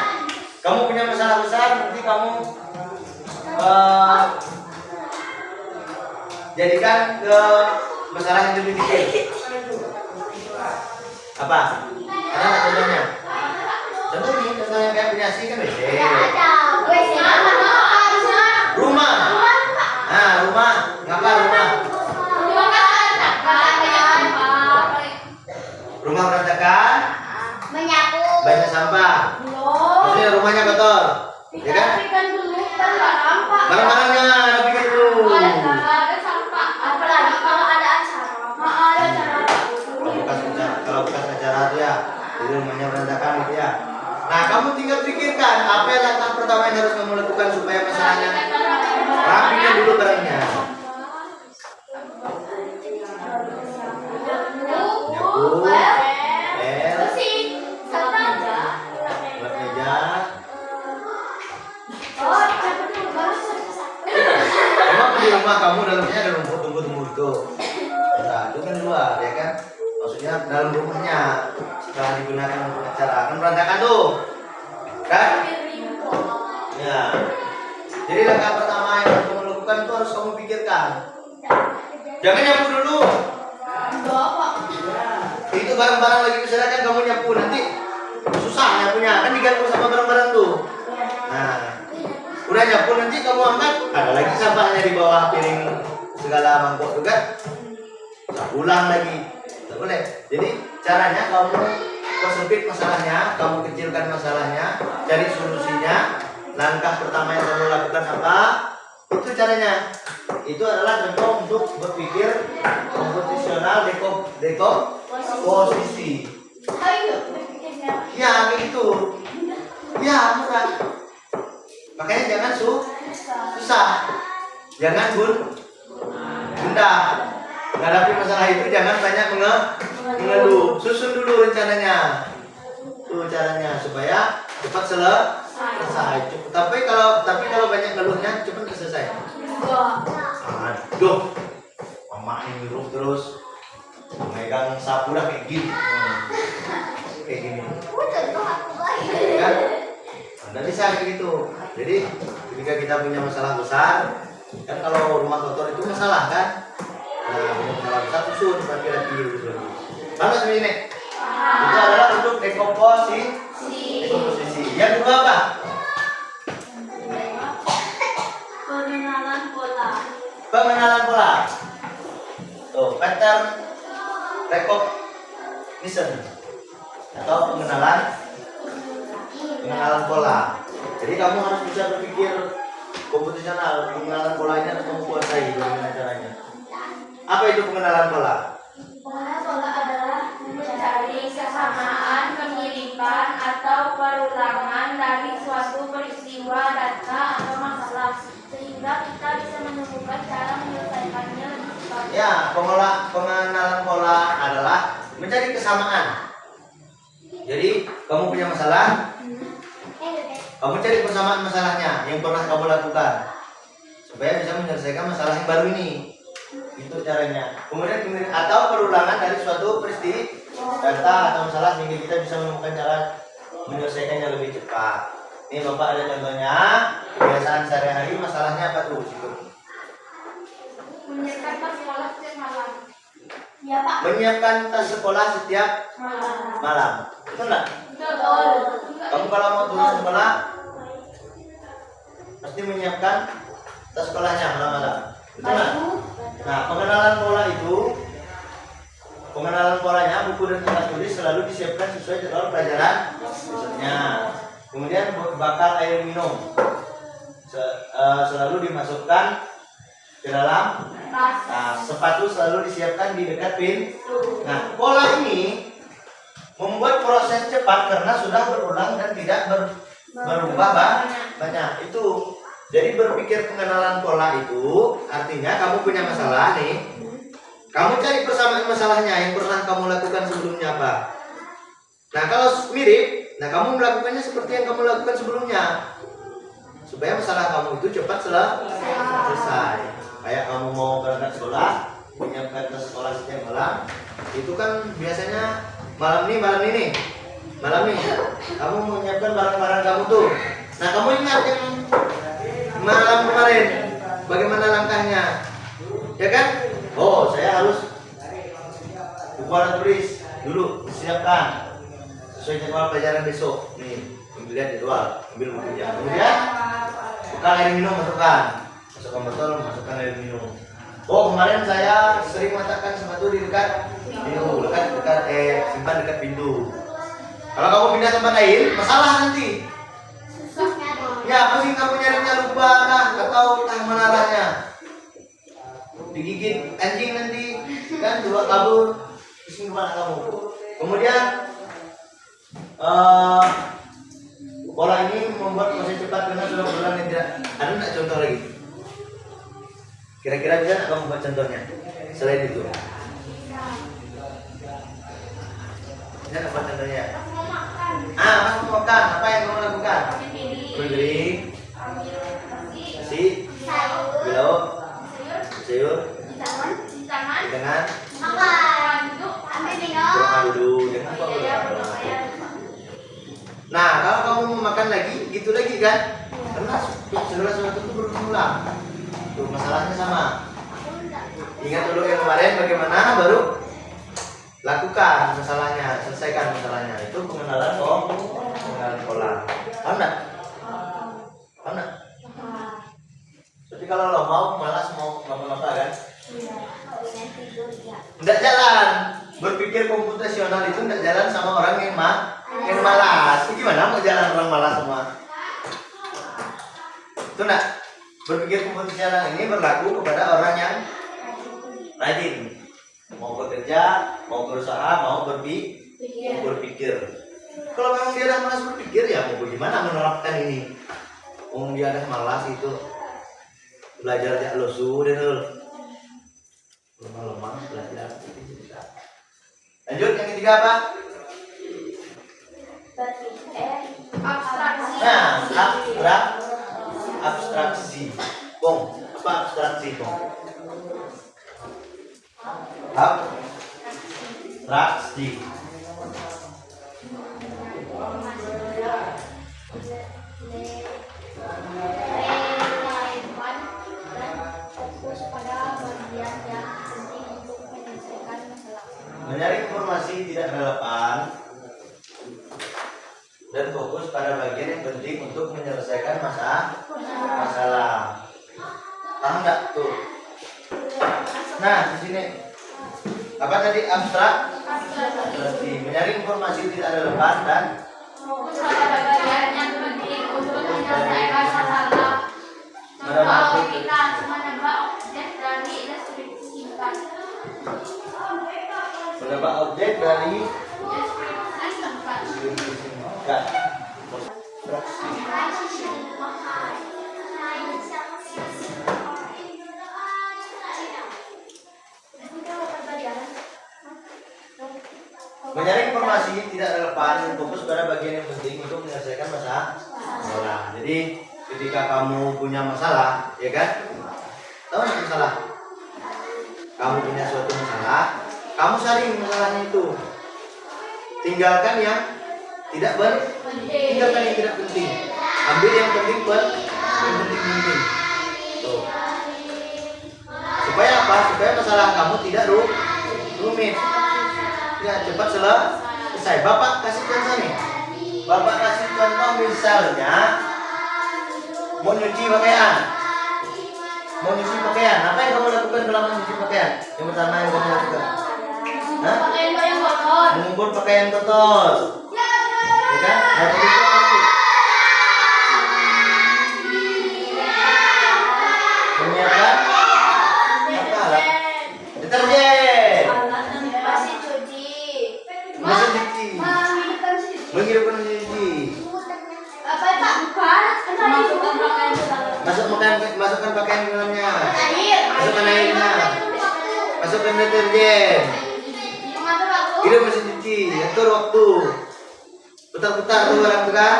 Kamu punya masalah besar, nanti kamu jadikan ke masalah yang lebih kecil. Apa? Ada nggak contohnya? Contohnya kayak punya sih kan WC. Rumah. Nah, rumah. Ngapa rumah? Rumah berantakan. Menyapu. Banyak sampah. Maksudnya rumahnya kotor. Ya kan? Barang-barangnya rapikan dulu. Apalagi kalau ada acara. Kalau bekas acara itu ya, jadi rumahnya berantakan gitu ya. Nah, kamu tinggal pikirkan apa yang langkah pertama yang harus kamu lakukan supaya masalahnya rapikan dulu barangnya. Nyapu, pel, buat meja. Emang di rumah kamu dalamnya ada rumput-rumput itu. Nah, itu kan luar ya kan? Maksudnya dalam rumahnya setelah digunakan untuk acara kan berantakan tuh, kan? Ya. Jadi langkah pertama yang harus kamu lakukan itu harus kamu pikirkan. Jangan nyapu dulu. Itu barang-barang lagi berserakan kamu nyapu nanti susah nyapunya kan diganggu sama barang-barang tuh. Nah, udah nyapu nanti kamu angkat ada lagi sampahnya di bawah piring segala mangkok juga. Ulang lagi. Tidak boleh. Jadi caranya kamu persempit masalahnya, kamu kecilkan masalahnya, cari solusinya. Langkah pertama yang kamu lakukan apa? Itu caranya. Itu adalah contoh untuk berpikir komposisional dekomposisi. Ya, begitu. Ya, mudah. Makanya jangan susah. Jangan gundah. Menghadapi masalah itu jangan banyak mengeluh. Susun dulu rencananya. Tuh caranya supaya cepat selesai. Tapi kalau banyak ngeluhnya cepat selesai. Aduh, mama ini nyuruh terus megang sapu dah kayak gini. Kayak gini. Kan? Anda bisa kayak gitu. Jadi ketika kita punya masalah besar, kan kalau rumah kotor itu masalah kan? Nah, punya masalah besar susun rapi-rapi gitu. Mana sebenarnya nih? Itu adalah untuk dekomposisi. Yang kedua apa? Pengenalan pola. Tuh, pattern recognition atau pengenalan pola. Jadi kamu harus bisa berpikir komposisional. Pengenalan polanya harus kamu kuasai bagaimana caranya. Apa itu pengenalan pola? Pola adalah mencari kesamaan, kemiripan, atau perulangan dari suatu peristiwa, data, atau masalah, sehingga kita bisa menemukan cara menyelesaikannya lebih cepat. Ya, pengenalan pola adalah mencari kesamaan. Jadi, kamu punya masalah, kamu cari persamaan masalahnya yang pernah kamu lakukan supaya bisa menyelesaikan masalah yang baru ini. Itu caranya. Kemudian atau perulangan dari suatu peristiwa, data atau masalah sehingga kita bisa menemukan cara menyelesaikannya lebih cepat. Ini Bapak ada contohnya kebiasaan sehari-hari, masalahnya apa tuh? Menyiapkan tas sekolah setiap malam. Ya Pak. Menyiapkan tas sekolah setiap malam. Betul nggak? Betul. Kamu kalau mau turun sekolah pasti menyiapkan tas sekolahnya malam-malam. Betul nggak? Nah, pengenalan polanya buku dan tempat tulis selalu disiapkan sesuai jadwal pelajaran besoknya. Kemudian bakal air minum selalu dimasukkan ke dalam Nah, sepatu selalu disiapkan di dekat pintu. Nah, pola ini membuat proses cepat karena sudah berulang dan tidak berubah banyak. Itu. Jadi berpikir pengenalan pola itu artinya kamu punya masalah nih. Kamu cari persamaan masalahnya yang pernah kamu lakukan sebelumnya apa. Nah, kalau mirip, nah kamu melakukannya seperti yang kamu lakukan sebelumnya. Supaya masalah kamu itu cepat selesai. Kayak kamu mau berangkat sekolah, menyiapkan ke sekolah setiap malam, itu kan biasanya malam ini kamu menyiapkan barang-barang kamu tuh. Nah, kamu ingat yang malam kemarin bagaimana langkahnya, ya kan? Oh, saya harus buku warna tulis dulu disiapkan sesuai jadwal pelajaran besok. Nih, ambil jadwal, ambil bukunya. Kemudian buka air minum, masukkan botol, masukkan air minum. Oh, kemarin saya sering meletakkan sepatu di dekat pintu, simpan dekat pintu. Kalau kamu pindah tempat lain, masalah nanti. Ya, pasti kamu nyarinya lupa kah atau entah mana arahnya. Digigit anjing nanti, kan dua kabur, pusing kemana kamu. Kemudian pola ini membuat proses cepat karena sudah berulang yang tidak. Ada nggak contoh lagi? Kira-kira bisa nggak kamu buat contohnya? Selain itu, bisa nggak buat contohnya? Pas mau makan, apa yang kamu lakukan? Berdiri, nasi, lauk, sayur, di tangan, makan dulu, jangan apa. Nah, kalau kamu mau makan lagi, gitu lagi kan? Karena segala sesuatu itu berulang. Tuh, masalahnya sama. Ingat dulu yang kemarin bagaimana, baru lakukan masalahnya, selesaikan masalahnya. Itu pengenalan pola. Paham nggak? Tapi kalau lo malas mau ngapa-ngapa kan? Nggak jalan. Berpikir komputasional itu nggak jalan sama orang yang malas. Gimana mau jalan orang malas semua? Itu nggak? Berpikir komputasional ini berlaku kepada orang yang rajin. Mau bekerja, mau berusaha, mau berpikir. Kalau memang dia udah malas berpikir, ya mau bagaimana menerapkan ini? Dia udah malas itu belajar jak losu deh dulu. Lemah belajar. Lanjut yang ketiga apa? Nah, abstraksi. Bong, apa abstraksi, Bong? Abstraksi. Mencari informasi tidak relevan dan fokus pada bagian yang penting untuk menyelesaikan masalah. Paham nggak tuh? Nah, di sini apa tadi abstraksi? Mencari informasi tidak relevan dan fokus pada bagian yang penting untuk menyelesaikan masalah. Menebak objek dari deskripsi singkat. Menebak objek dari deskripsi singkat. Mencari informasi tidak relevan dan fokus pada bagian yang penting untuk menyelesaikan masalah. Jadi ketika kamu punya masalah, ya kan? Tahu nggak masalah? Kamu punya suatu masalah, kamu saring masalahnya itu. Tinggalkan yang tidak penting. Ambil yang penting penting. Tuh. Supaya apa? Supaya masalah kamu tidak rumit. Ya, cepat selesai. Bapak kasih contoh nih. Bapak kasih contoh misalnya mau nyuci pakaian. Apa yang kamu lakukan dalam mencuci pakaian? Yang pertama yang kamu lakukan? Mengumpul pakaian kotor. Ya kan? Nah, itu apa? Menyiapkan apa? Masukkan pakaian ke dalamnya. Air. Masukkan airnya. Masukkan deterjen. Mengatur waktu. Kirim mesin cuci. Atur waktu. Putar-putar tuh barang itu kan.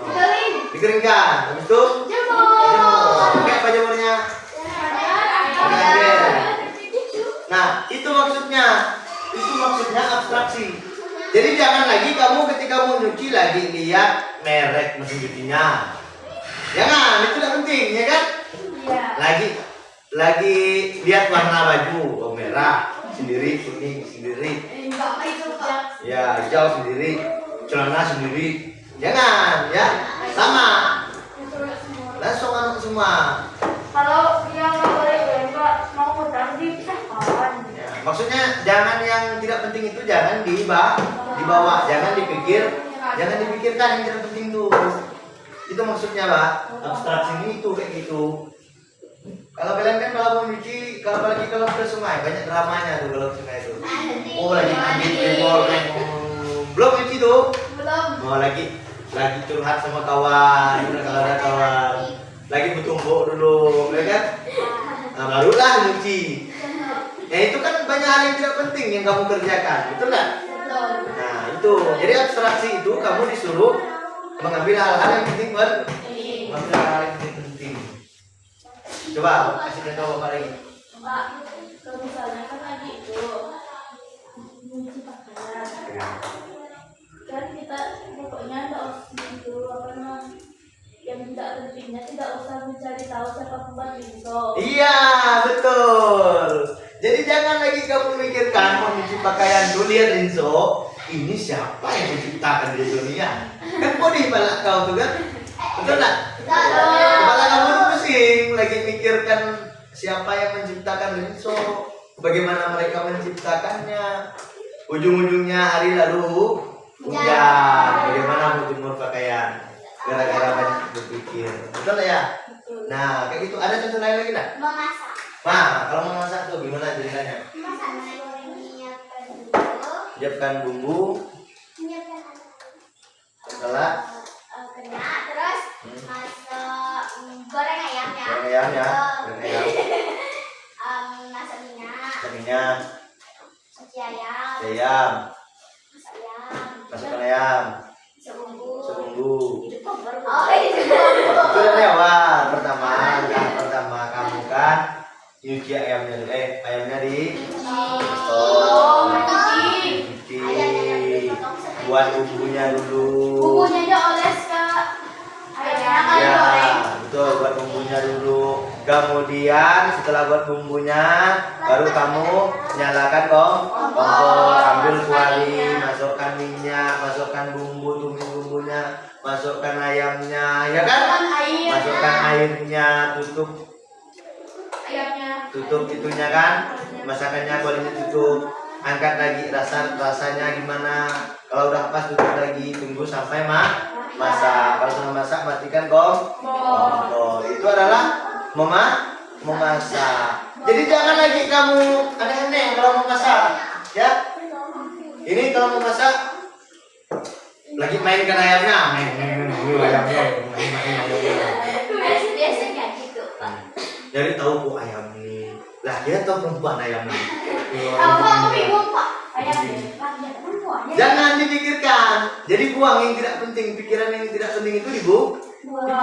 Kering. Dikeringkan. Habis itu Jemur. pakai apa jemurnya? Air. Nah, itu maksudnya. Itu maksudnya abstraksi. Jadi jangan lagi kamu ketika mau nyuci lagi lihat merek mesin cucinya. Jangan, itu tidak penting, ya kan? Iya. Lagi lihat warna baju, oh merah sendiri, kuning sendiri, ya hijau sendiri, celana sendiri. Jangan, ya sama. Langsung anu semua. Kalau yang nggak boleh enggak mau putar dipisahkan. Ya, maksudnya jangan yang tidak penting itu jangan dibawa, jangan dipikirkan yang tidak penting tuh. Itu maksudnya, Pak. Abstraksi ini itu kayak gitu. Kalau kalian kan kalau mau nyuci, apalagi kalau ke sungai banyak dramanya tuh kalau sungai itu. Oh lagi mandi jempol, belum nyuci tuh. Belum. Oh lagi curhat sama kawan, kalau ada kawan. Lagi bertumbuk dulu, ya kan? Nah, barulah nyuci. Ya itu kan banyak hal yang tidak penting yang kamu kerjakan, betul nggak? Betul. Nah itu, jadi abstraksi itu kamu disuruh mengambil hal-hal yang penting mengambil hal-hal yang penting. Coba kasih tahu Bapak lagi. Pak, kalau misalnya kan tadi itu nyuci pakaian. Kan kita pokoknya tidak usah itu apa namanya yang tidak pentingnya tidak usah mencari tahu siapa pembuat Rinso. Iya betul. Jadi jangan lagi kamu mikirkan mau nyuci pakaian dulu lihat Rinso. Ini siapa yang menciptakan di dunia? Kan kok di kepala kau tuh kan? Betul nggak? Kepala kamu tuh pusing lagi mikirkan siapa yang menciptakan Rinso, bagaimana mereka menciptakannya. Ujung-ujungnya hari lalu hujan, bagaimana mau jemur pakaian? Gara-gara banyak berpikir. Betul ya? Nah, kayak gitu. Ada contoh lain lagi nggak? Memasak. Nah, kalau memasak tuh gimana ceritanya? Memasak menyiapkan dulu. Siapkan bumbu, Menyiapkan setelah kena, terus masuk goreng ayamnya. goreng ayam ya, goreng ayam, Masak minyak, minyak, cuci ayam, ayam, masak ayam, masukkan ayam, sebumbu. sebumbu. Oh itu. Itu udah lewat. Pertama kamu kan nyuci ayamnya di Oh, cuci, buat bumbunya dulu. Bumbunya aja oles Kak. Ayamnya kan Ya, goreng. betul, buat bumbunya dulu. Kemudian setelah buat bumbunya, baru kamu nyalakan kompor, ambil kuali, masukkan minyak, masukkan bumbu, tumis bumbunya, masukkan ayamnya, ya kan? Masukkan airnya, tutup itunya kan, masakannya kualinya tutup, angkat lagi rasanya gimana. Kalau udah pas tutup lagi, tunggu sampai masak. Kalau sudah masak matikan kompor. Itu adalah memasak. Jadi jangan lagi kamu aneh-aneh kalau mau masak, ya. Ini kalau mau masak lagi mainkan ayamnya, main ayamnya. Biasanya gitu, Pak. Jadi tahu kok ayam ini. Lah dia tahu perempuan ayam ini. Aku bingung, Pak. Ayam deh. Perempuannya. Jangan dipikirkan. Jadi buang yang tidak penting, pikiran yang tidak penting itu dibuang.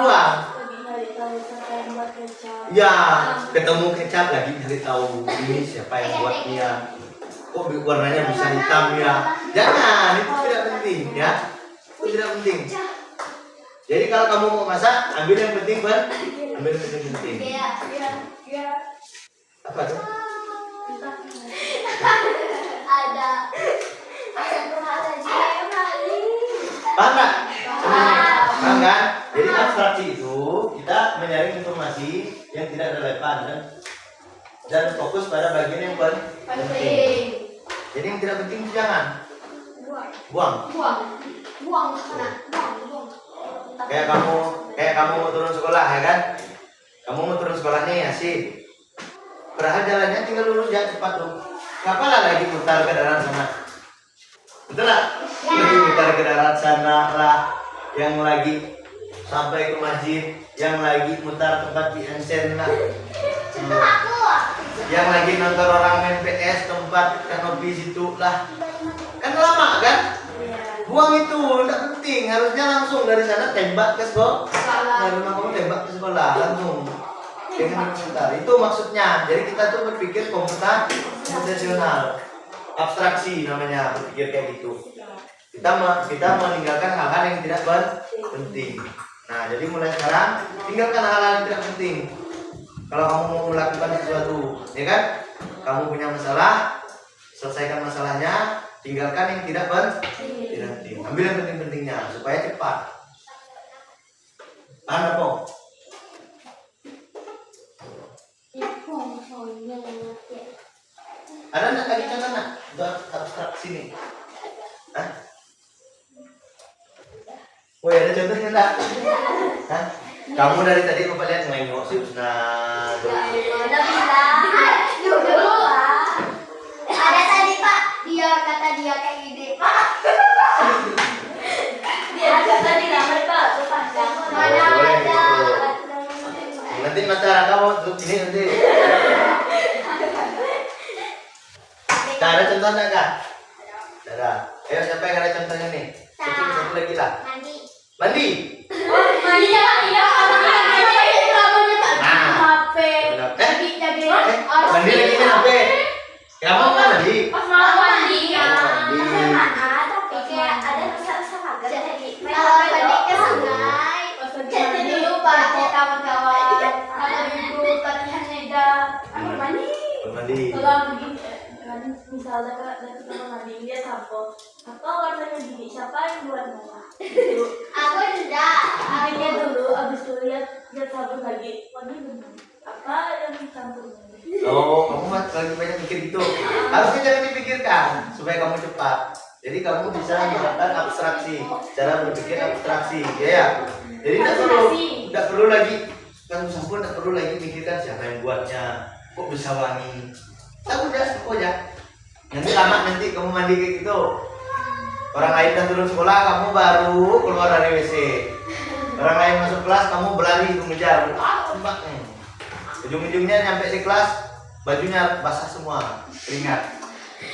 Lagi nyari tahu siapa yang buat kecap. Ya, ketemu kecap lagi cari tahu ini siapa yang buatnya. Kok warnanya bisa hitam ya? Jangan, itu tidak penting ya. Itu tidak penting. Jadi kalau kamu mau masak, ambil yang penting ambil yang penting. Iya. Apa tuh? Ada satu hal aja kali. Paham nggak? Paham kan? Jadi abstraksi itu kita menyaring informasi yang tidak relevan dan fokus pada bagian yang penting. Jadi yang tidak penting itu jangan buang. Buang sana. Buang. Kayak kamu mau turun sekolah ya kan? Kamu mau turun sekolah nih asik. Padahal jalannya tinggal lurus ya cepat tuh. Kapalah lagi putar ke darat sana. Betul lah? Lagi putar ke darat sana lah. Yang lagi sampai ke masjid yang lagi mutar tempat di Encena, yang lagi nonton orang main PS tempat kanopi situ lah, kan lama kan? Buang itu, tidak penting. Harusnya langsung dari sana tembak ke sekolah. Dari rumah kamu tembak ke sekolah langsung. Dengan sebentar. Itu maksudnya. Jadi kita tuh berpikir komputasional, abstraksi namanya berpikir kayak gitu. Kita meninggalkan hal-hal yang tidak penting. Nah, jadi mulai sekarang tinggalkan hal-hal yang tidak penting. Kalau kamu mau melakukan sesuatu, ya kan? Kamu punya masalah, selesaikan masalahnya. Tinggalkan yang tidak penting. Ambil yang penting-pentingnya supaya cepat. Paham apa? Ada nggak lagi contoh nak? Buat abstraksi nih. Hah? Oh ya, ada contohnya nggak? Hah? Kamu dari tadi bapak lihat ngelengok sih, nah. Ada tadi Pak, dia kata dia kayak gini Pak. Dia kata dia Pak, mana ada. Nanti masyarakat kamu tuh ini nanti. Nah, ada contohnya kak? Ada. Ayo siapa yang ada contohnya nih? Satu lagi lah. Mandi. Mandi lagi kan HP. Kamu kan mandi? Pas mau mandi ya. Tapi kayak ada rasa-rasa agak jadi. Kalau mandi ke sungai, jadi dulu Pak, kawan-kawan. Kalau dulu latihan neda, aku mandi. Mandi. Kalau begini, misalnya dari kamar mandi dia sampo, apa warnanya gini? Siapa yang buat nama? Aku tidak. Akhirnya dulu, abis itu lihat sabun lagi, mandi benar. Apa yang dicampur? Oh, kamu lagi banyak mikir gitu. Harusnya jangan dipikirkan supaya kamu cepat. Jadi kamu bisa menggunakan abstraksi, cara berpikir abstraksi, ya. Jadi tidak perlu lagi, kamu sampun tidak perlu lagi mikirkan siapa yang buatnya, kok bisa wangi. Tak udah, pokoknya. Nanti lama nanti kamu mandi kayak gitu. Orang lain dah turun sekolah, kamu baru keluar dari WC. Orang lain masuk kelas, kamu berlari mengejar. Tembak nih. Ujung-ujungnya nyampe di kelas, bajunya basah semua, keringat.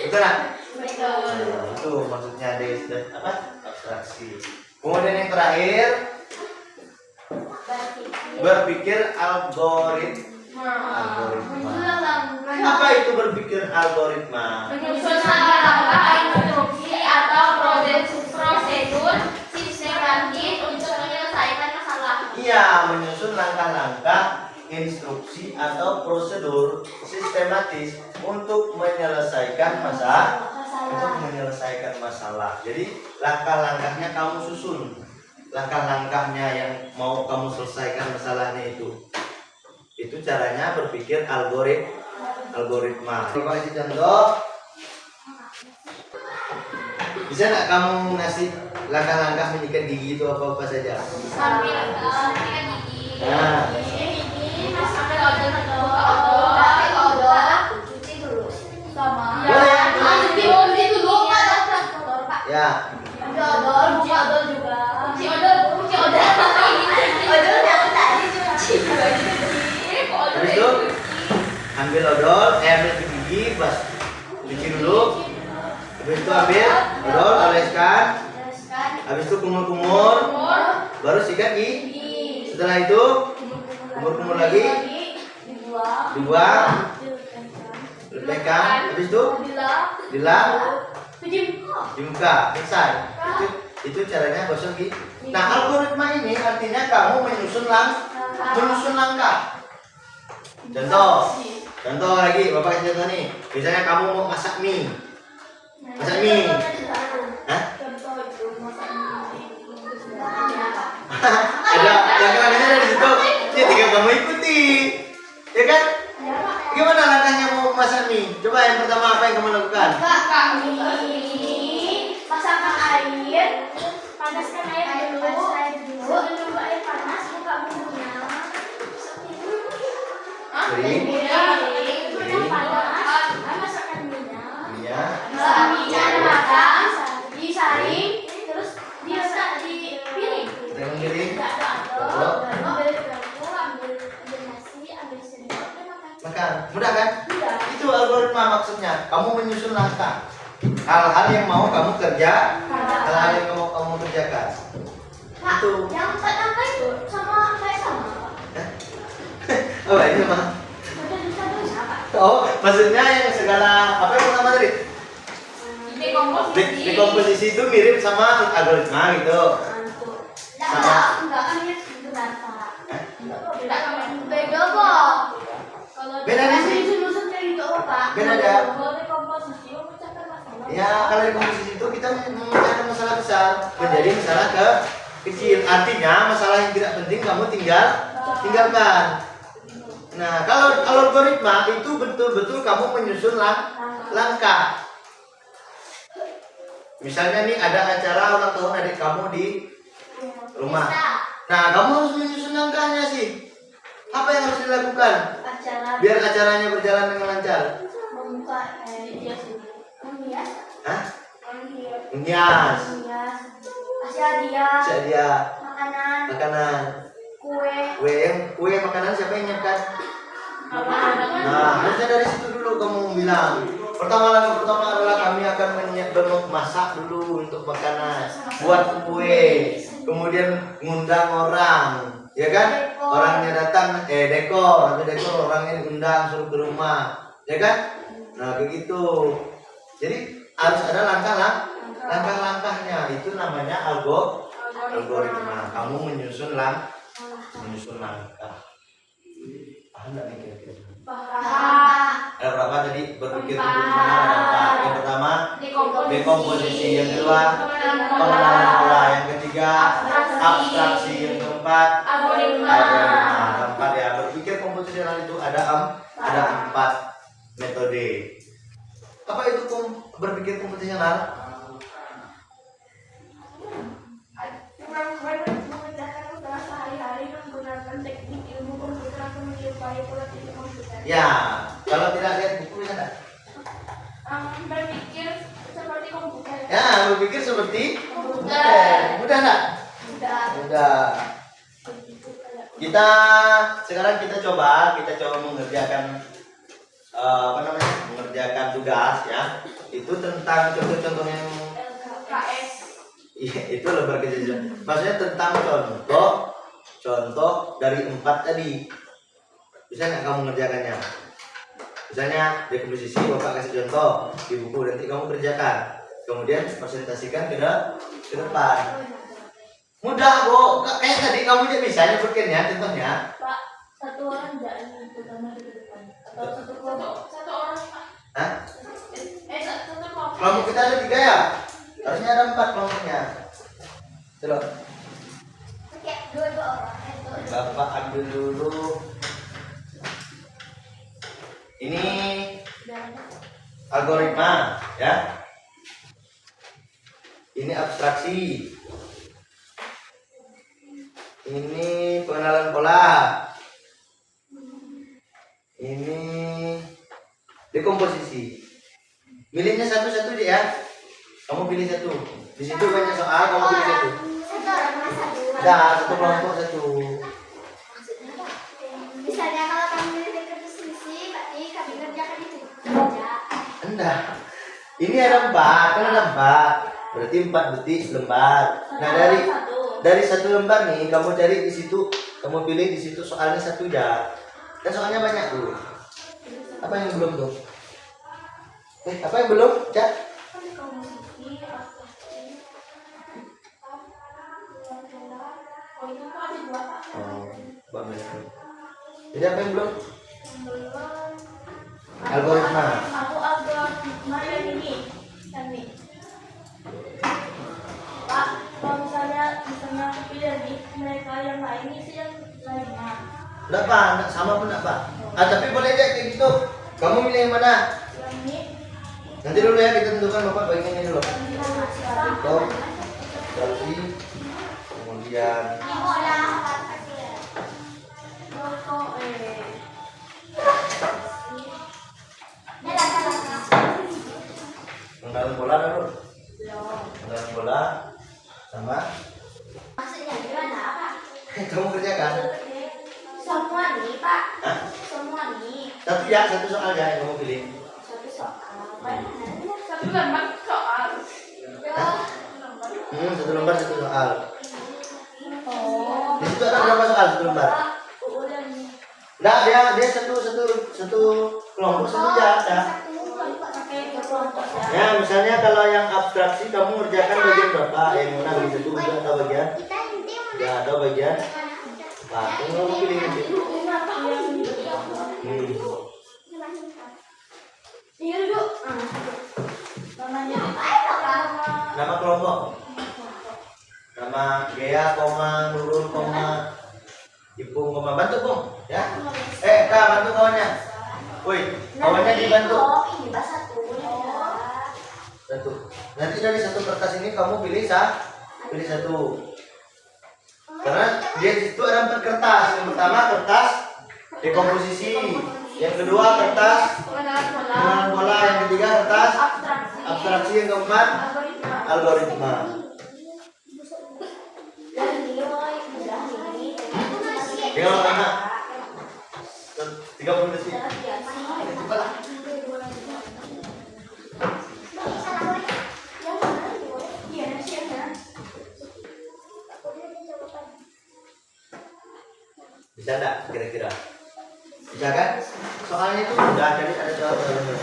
Betul nggak? Nah, itu maksudnya dari apa? Abstraksi. Kemudian yang terakhir, berpikir algoritma. Apa itu berpikir algoritma? Menyusun langkah instruksi atau prosedur sistematis untuk menyelesaikan masalah. Iya, menyusun langkah-langkah instruksi atau prosedur sistematis untuk menyelesaikan masalah. Jadi langkah-langkahnya kamu susun, langkah-langkahnya yang mau kamu selesaikan masalahnya itu caranya berpikir algoritma. Kalau kasih contoh, bisa nggak kamu ngasih langkah-langkah menyikat gigi itu apa saja? Sambil sikat gigi. Nah. Sambil odol, Cuci dulu. sama. Boleh. Cuci dulu Pak. Ya. Cuci odol juga. Cuci odol. Odol yang tadi cuci. Habis itu ambil odol, ambil gigi, pas cuci dulu. Habis itu ambil odol, oleskan. Habis itu kumur-kumur, baru sikat gigi. Setelah itu kumur-kumur lagi, dibuang, lepaskan. Habis itu dilap, di muka, selesai. Itu caranya gosok gigi. Nah, algoritma ini artinya kamu menyusun langkah. Contoh lagi, Bapak kasih contoh nih. Misalnya kamu mau masak mie. Hah? Ada langkah-langkahnya dari situ. Ya tinggal kamu ikuti. Ya kan? Gimana langkahnya mau masak mie? Coba yang pertama apa yang kamu lakukan? Pasangkan air, panaskan air dulu. Sebelum air panas, buka bumbunya. Kering. Panas, masukkan minyak. Iya. Minyak matang, disaring, terus dimasak di piring. Dengan kering. perhatikan. Mudah kan? Mudah. Itu algoritma maksudnya. Kamu menyusun langkah. Hal-hal yang mau kamu kerja, hal-hal yang mau kamu kerjakan. Pak, Itu. yang 4 angka itu sama kayak sama, Pak. Oh, ini mah. Udah bisa bisa, Pak. Oh, maksudnya yang segala apa yang pertama tadi? Dekomposisi. Dekomposisi itu mirip sama algoritma gitu. Enggak kan ya itu data. Beda sama Beda, Pak. kalau Beda di sini. Susun kayak gitu, Pak. Beda ada. kalau dekomposisi memecahkan masalah. Ya, kalau dekomposisi itu kita memecahkan masalah besar menjadi masalah kecil. Artinya masalah yang tidak penting kamu tinggalkan. Nah, kalau algoritma itu betul-betul kamu menyusun langkah. Misalnya nih ada acara ulang tahun adik kamu di rumah. Nah, kamu harus menyusun langkahnya sih. Apa yang harus dilakukan Acara biar acaranya berjalan dengan lancar? membuka menghias. Hah? Menghias. Menghias, Kasih hadiah, hadiah, makanan, kue, kue makanan siapa yang nyiapkan? Apa-apa. Nah, harusnya dari situ dulu kamu bilang. Langkah pertama adalah kami akan memasak dulu untuk makanan, buat kue, kemudian ngundang orang, ya kan? Orangnya datang, dekor, orangnya diundang suruh ke rumah, ya kan? Nah, begitu. Jadi harus ada langkah-langkahnya. Itu namanya algoritma. Kamu menyusun langkah. Paham nggak nih kira-kira? Ada berapa tadi berpikir benar ada 4. Yang pertama dekomposisi, yang kedua pengenalan pola, yang ketiga abstraksi, yang keempat Algoritma. ada 4 ya. Berpikir komposisional itu ada 4 metode. Apa itu berpikir komposisional? Memecahkan masalah sehari-hari menggunakan teknik ilmu komputer atau menyerupai pola pikir komputer. Ya, kalau tidak lihat buku bisa nggak? Berpikir seperti komputer. Ya, berpikir seperti Komputer. Mudah nggak? Mudah. Mudah. Sekarang kita coba mengerjakan mengerjakan tugas ya. Itu tentang contoh-contoh yang LKS. iya, itu lembar kejadian. Maksudnya tentang contoh dari 4 tadi. Bisa nggak kamu mengerjakannya? Misalnya dekomposisi, Bapak kasih contoh di buku, nanti kamu kerjakan. Kemudian presentasikan ke depan. Mudah, Bu. Kayak tadi kamu aja bisa nyebutkannya contohnya. Pak, satu orang jangan pertama di depan. Atau satu kelompok. Satu orang, Pak. Hah? Satu kelompok. Kelompok kita ada 3 ya? Harusnya ada 4 kelompoknya. Coba. Oke, 2 orang. Bapak ambil dulu. Ini algoritma ya. Ini abstraksi. Ini pengenalan pola. Ini dekomposisi. Milihnya satu-satu aja ya. Kamu pilih satu. Di situ banyak soal, kamu pilih satu. Satu orang mas satu. Satu kelompok satu. Maksudnya apa? Misalnya kalau kami milih dekomposisi, berarti kami kerjakan itu kerja. Enggak. Ini ada 4, kan ada 4. Berarti 4 detik lembar. Nah, dari 1 lembar nih kamu cari di situ, kamu pilih di situ soalnya 1 ya. Dan soalnya banyak tuh. Apa yang belum tuh? Apa yang belum? Cak. Dekomposisi, abstraksi. Oh, itu kok ada 2, Pak. Oh, bagus. Jadi apa yang belum? Algoritma. Aku algoritma yang ini. Yang ini. Pak, kalau misalnya aku pilih nih, mereka yang lain isi yang lainnya. Enggak, Pak. Enggak sama pun enggak, Pak. Tapi boleh aja kayak gitu. Kamu milih yang mana? Yang ini. Nanti dulu ya kita tentukan Bapak bagian ini dulu. Yang ini. Stop. Abstraksi. Kemudian pengenalan bola dulu. Pengenalan bola sama Maksudnya gimana, Pak? kamu kerjakan. Semua nih, Pak. Hah? Semua nih. Satu soal ya yang kamu pilih. Satu soal. Mana? Satu lembar soal. Satu lembar satu soal. Oh. Di situ ada berapa soal satu lembar? Udah nih. Nah, dia satu kelompok satu aja ada. Pakai kelompok ya. Ya, misalnya kalau yang abstraksi kamu ngerjakan bagian berapa? Yang mana bagian satu juga atau bagian? Ya, atau bagian? Nah, kamu pilih nanti. Iya duduk. Namanya apa? Nama kelompok. Nama Gea, koma, Nurul, koma, Ipung, koma. Bantu, Bung. Ya. Kak, bantu kawannya. Woi, kawannya dibantu. Ini bahasa satu. Bantu. Nanti dari satu kertas ini kamu pilih satu. Karena dia di situ ada 4 kertas. Yang pertama kertas dekomposisi, yang kedua kertas pengenalan pola, yang ketiga kertas abstraksi, yang keempat algoritma. Tinggal lama 30 detik. Bisa enggak kira-kira? Bisa kan? Soalnya itu udah jadi ada soal-soalnya.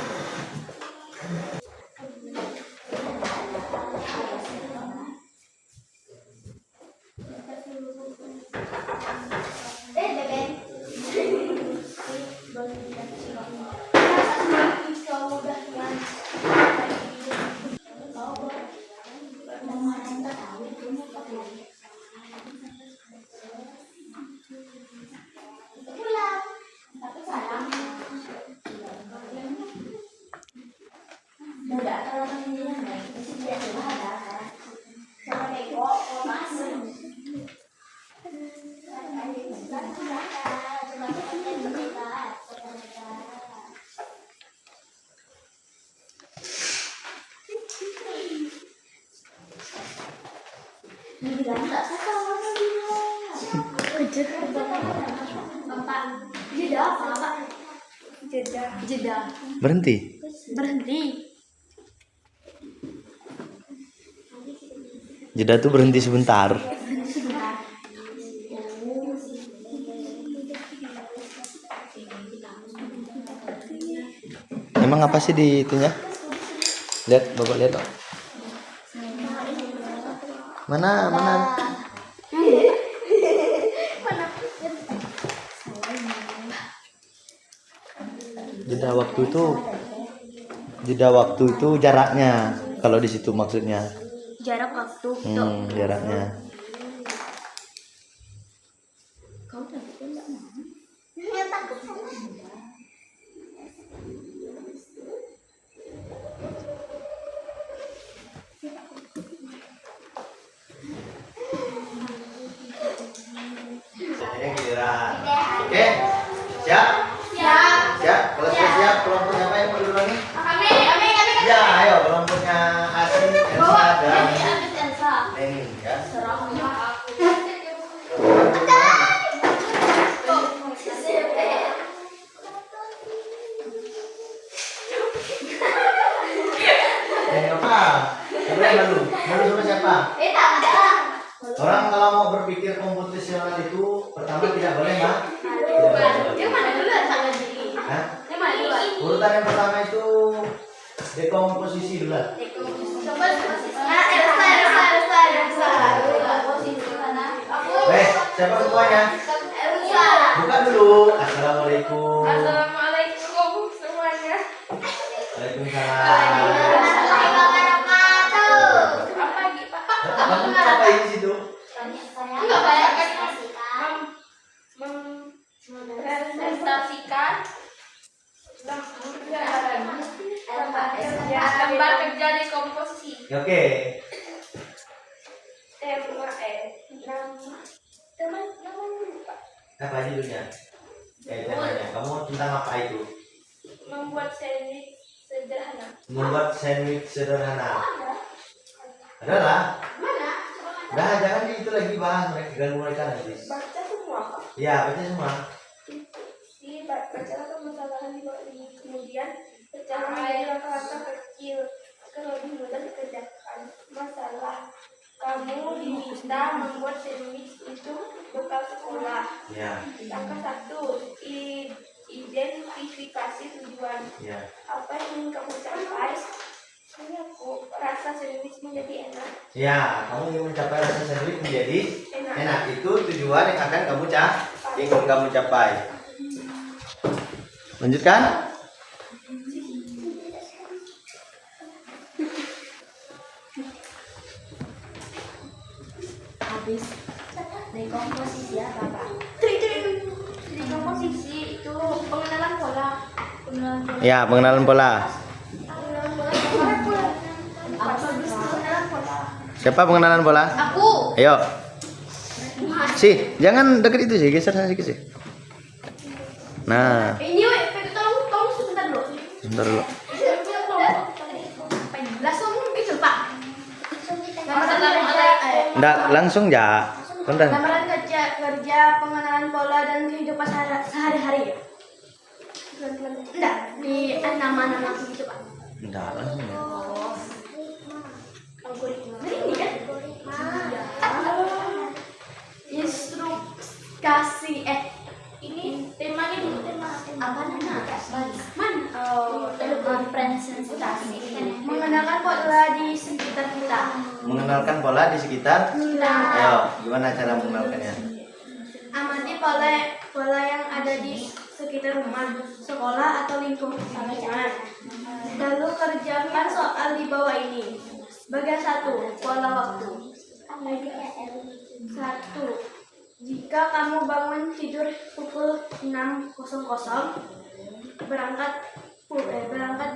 Jeda. Berhenti. Jeda tuh berhenti sebentar. Emang apa sih di itunya? Lihat, Bapak lihat. Mana? Jeda waktu itu jaraknya. Kalau di situ maksudnya. Jarak waktu. Jaraknya. Ini giliran. Oke? Siap? Siap. Kalau sudah siap, kelompok siapa yang mau duluan nih? Ya, ayo kelompoknya Asin, Elsa, dan Neni ya. Apa? Malu sama siapa? Orang kalau mau berpikir komputasional itu pertama tidak boleh, Mbak. Yang mana dulu tangan diri? Hah? Yang mana dulu? Urutan yang pertama itu dekomposisi dulu. Siapa ketuanya? Buka dulu. Assalamualaikum. Assalamualaikum semuanya. Waalaikumsalam. Apa lagi, Pak? Kamu ngapain di situ? Mempresentasikan lembar kerja di komposisi. Oke. Apa judulnya? Temanya. Kamu tentang apa itu? Membuat sandwich sederhana. Membuat sandwich sederhana. Adalah. Dah, jangan itu lagi bahas mereka, ganggu mereka nanti. Baca semua, Pak. Ya, baca semua. Bacalah permasalahan di bawah ini. Kemudian pecahlah menjadi langkah-langkah kecil agar lebih mudah dikerjakan. Masalah. Kamu diminta membuat sandwich untuk bekal sekolah. Ya. Langkah 1. Identifikasi tujuan. Ya. Apa yang ingin kamu capai? Aku rasa sandwich menjadi enak. Ya, kamu ingin mencapai rasa sandwich menjadi enak. Itu tujuan yang akan kamu capai. Lanjutkan. Habis. Dekomposisi apa, Pak? Jadi komposisi itu pengenalan pola. Ya, pengenalan pola. Pengenalan pola. Pengenalan pola. Siapa pengenalan pola? Aku. Ayo. Sih, jangan deket itu sih, geser sana sedikit sih. Nah, Ini tolong sebentar dulu. sebentar dulu. Langsung gitu, Pak. Nggak, langsung ya. Bentar. Gambaran kerja pengenalan pola dan kehidupan sehari-hari ya. Enggak, di nama-nama gitu, Pak. Nggak, langsung ya. Algoritma. Ini kan? Instruksi ini temanya dulu apa nama? Mana? Presentasi. Mengenalkan pola di sekitar kita. Mengenalkan pola di sekitar. Ayo, gimana cara mengenalkannya? Amati pola yang ada di sekitar rumah, sekolah atau lingkungan. Lalu kerjakan soal di bawah ini. Bagian 1, pola waktu. 1. Jika kamu bangun tidur pukul 6.00, berangkat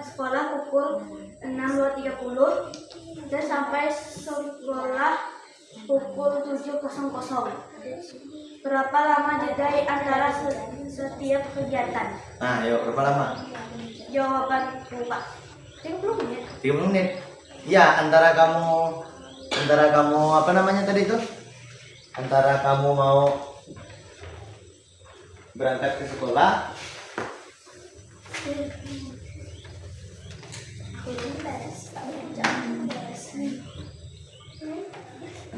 sekolah pukul 6.30 dan sampai sekolah pukul 7.00. Berapa lama jeda antara setiap kegiatan? Nah, ayo, berapa lama? Jawaban Pak. 30 menit. 30 menit. Ya, antara kamu apa namanya tadi itu? Antara kamu mau berangkat ke sekolah,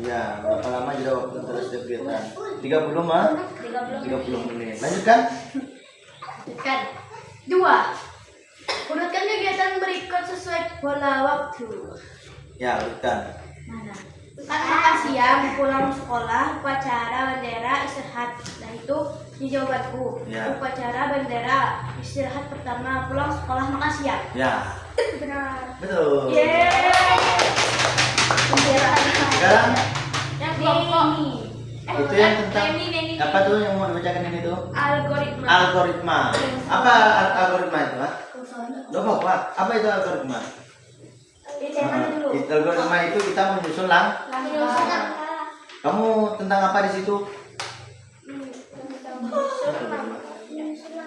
ya, berapa lama jeda waktu antara setiap kegiatan? 30 mah? 30 menit. Lanjutkan. Kan. 2. Urutkan kegiatan berikut sesuai pola waktu. Ya, lanjutkan. Mana? Makan siang, pulang sekolah, upacara bendera, istirahat. Nah itu di jawabanku. Ya. Upacara bendera, istirahat pertama, pulang sekolah, makan siang. Ya, Benar. betul. Sekarang Yang kelompok. itu yang tentang apa tuh yang mau dibacakan ini tuh? Algoritma. Algoritma. Apa algoritma itu, Pak? Loh, Pak. Apa itu algoritma? Dulu. Algoritma itu kita menyusun Kamu tentang apa di situ?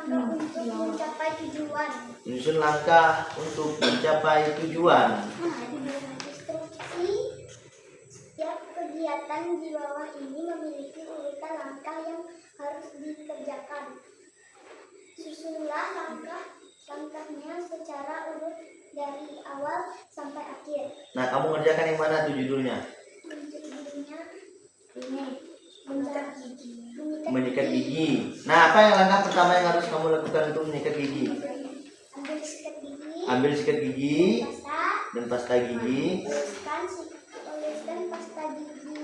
Mencapai tujuan. Menyusun langkah untuk mencapai tujuan. Instruksi setiap kegiatan di bawah ini memiliki urutan langkah yang harus dikerjakan. Susunlah langkahnya secara urut dari awal sampai akhir. Nah, kamu ngerjakan yang mana tuh judulnya? Judulnya ini menyikat gigi. Menyikat gigi. Nah, apa yang langkah pertama yang harus kamu lakukan untuk menyikat gigi? Ambil sikat gigi. Ambil sikat gigi Pasta. dan pasta gigi. Oleskan pasta gigi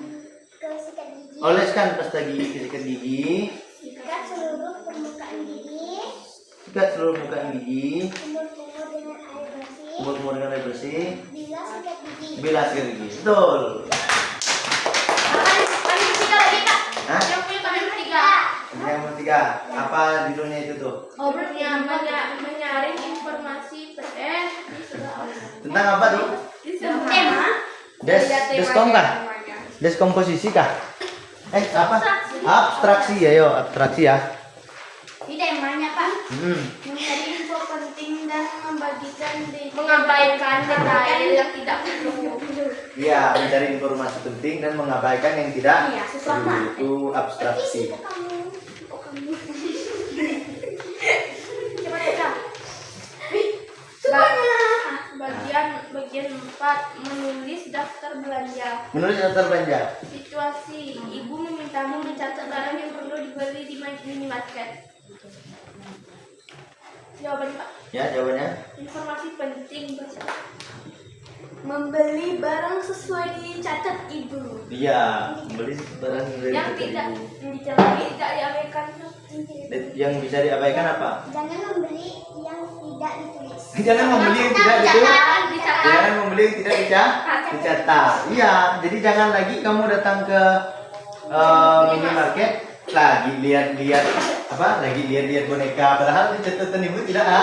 ke sikat gigi. Oleskan pasta gigi ke sikat gigi. Sikat seluruh permukaan gigi. Sikat seluruh permukaan gigi. Kumur-kumur dengan air bersih. Kumur-kumur dengan air bersih. Bilas sikat gigi. Bilas sikat gigi. Betul. Kami ketiga lagi kak. Hah? Yang punya kalian bertiga. Yang ketiga, apa judulnya itu tuh? Obrolnya menyaring informasi Tentang apa tuh? tema. Deskom kah? Deskomposisi kah? Apa? Abstraksi ya, yo, abstraksi ya. Ini temanya pak. Hmm. Mencari info penting dan membagikan Mengabaikan detail yang tidak perlu. Iya, mencari informasi penting dan mengabaikan yang tidak Iya, sesuatu. perlu. Itu abstraksi. Menulis daftar belanja. Situasi, ibu memintamu mencatat barang yang perlu dibeli di minimarket. Jawaban Pak. Ya, jawabannya. Informasi penting baca. Membeli barang sesuai dicatat ibu. Iya, membeli barang Yang tidak dicari, tidak diabaikan. yang bisa diabaikan apa? Jangan membeli yang tidak ditulis. Jangan membeli yang tidak Dicatat. Jangan membeli yang tidak dicatat. Iya, jadi jangan lagi kamu datang ke minimarket lagi lihat-lihat lagi lihat-lihat boneka padahal di catatan ibu tidak ada.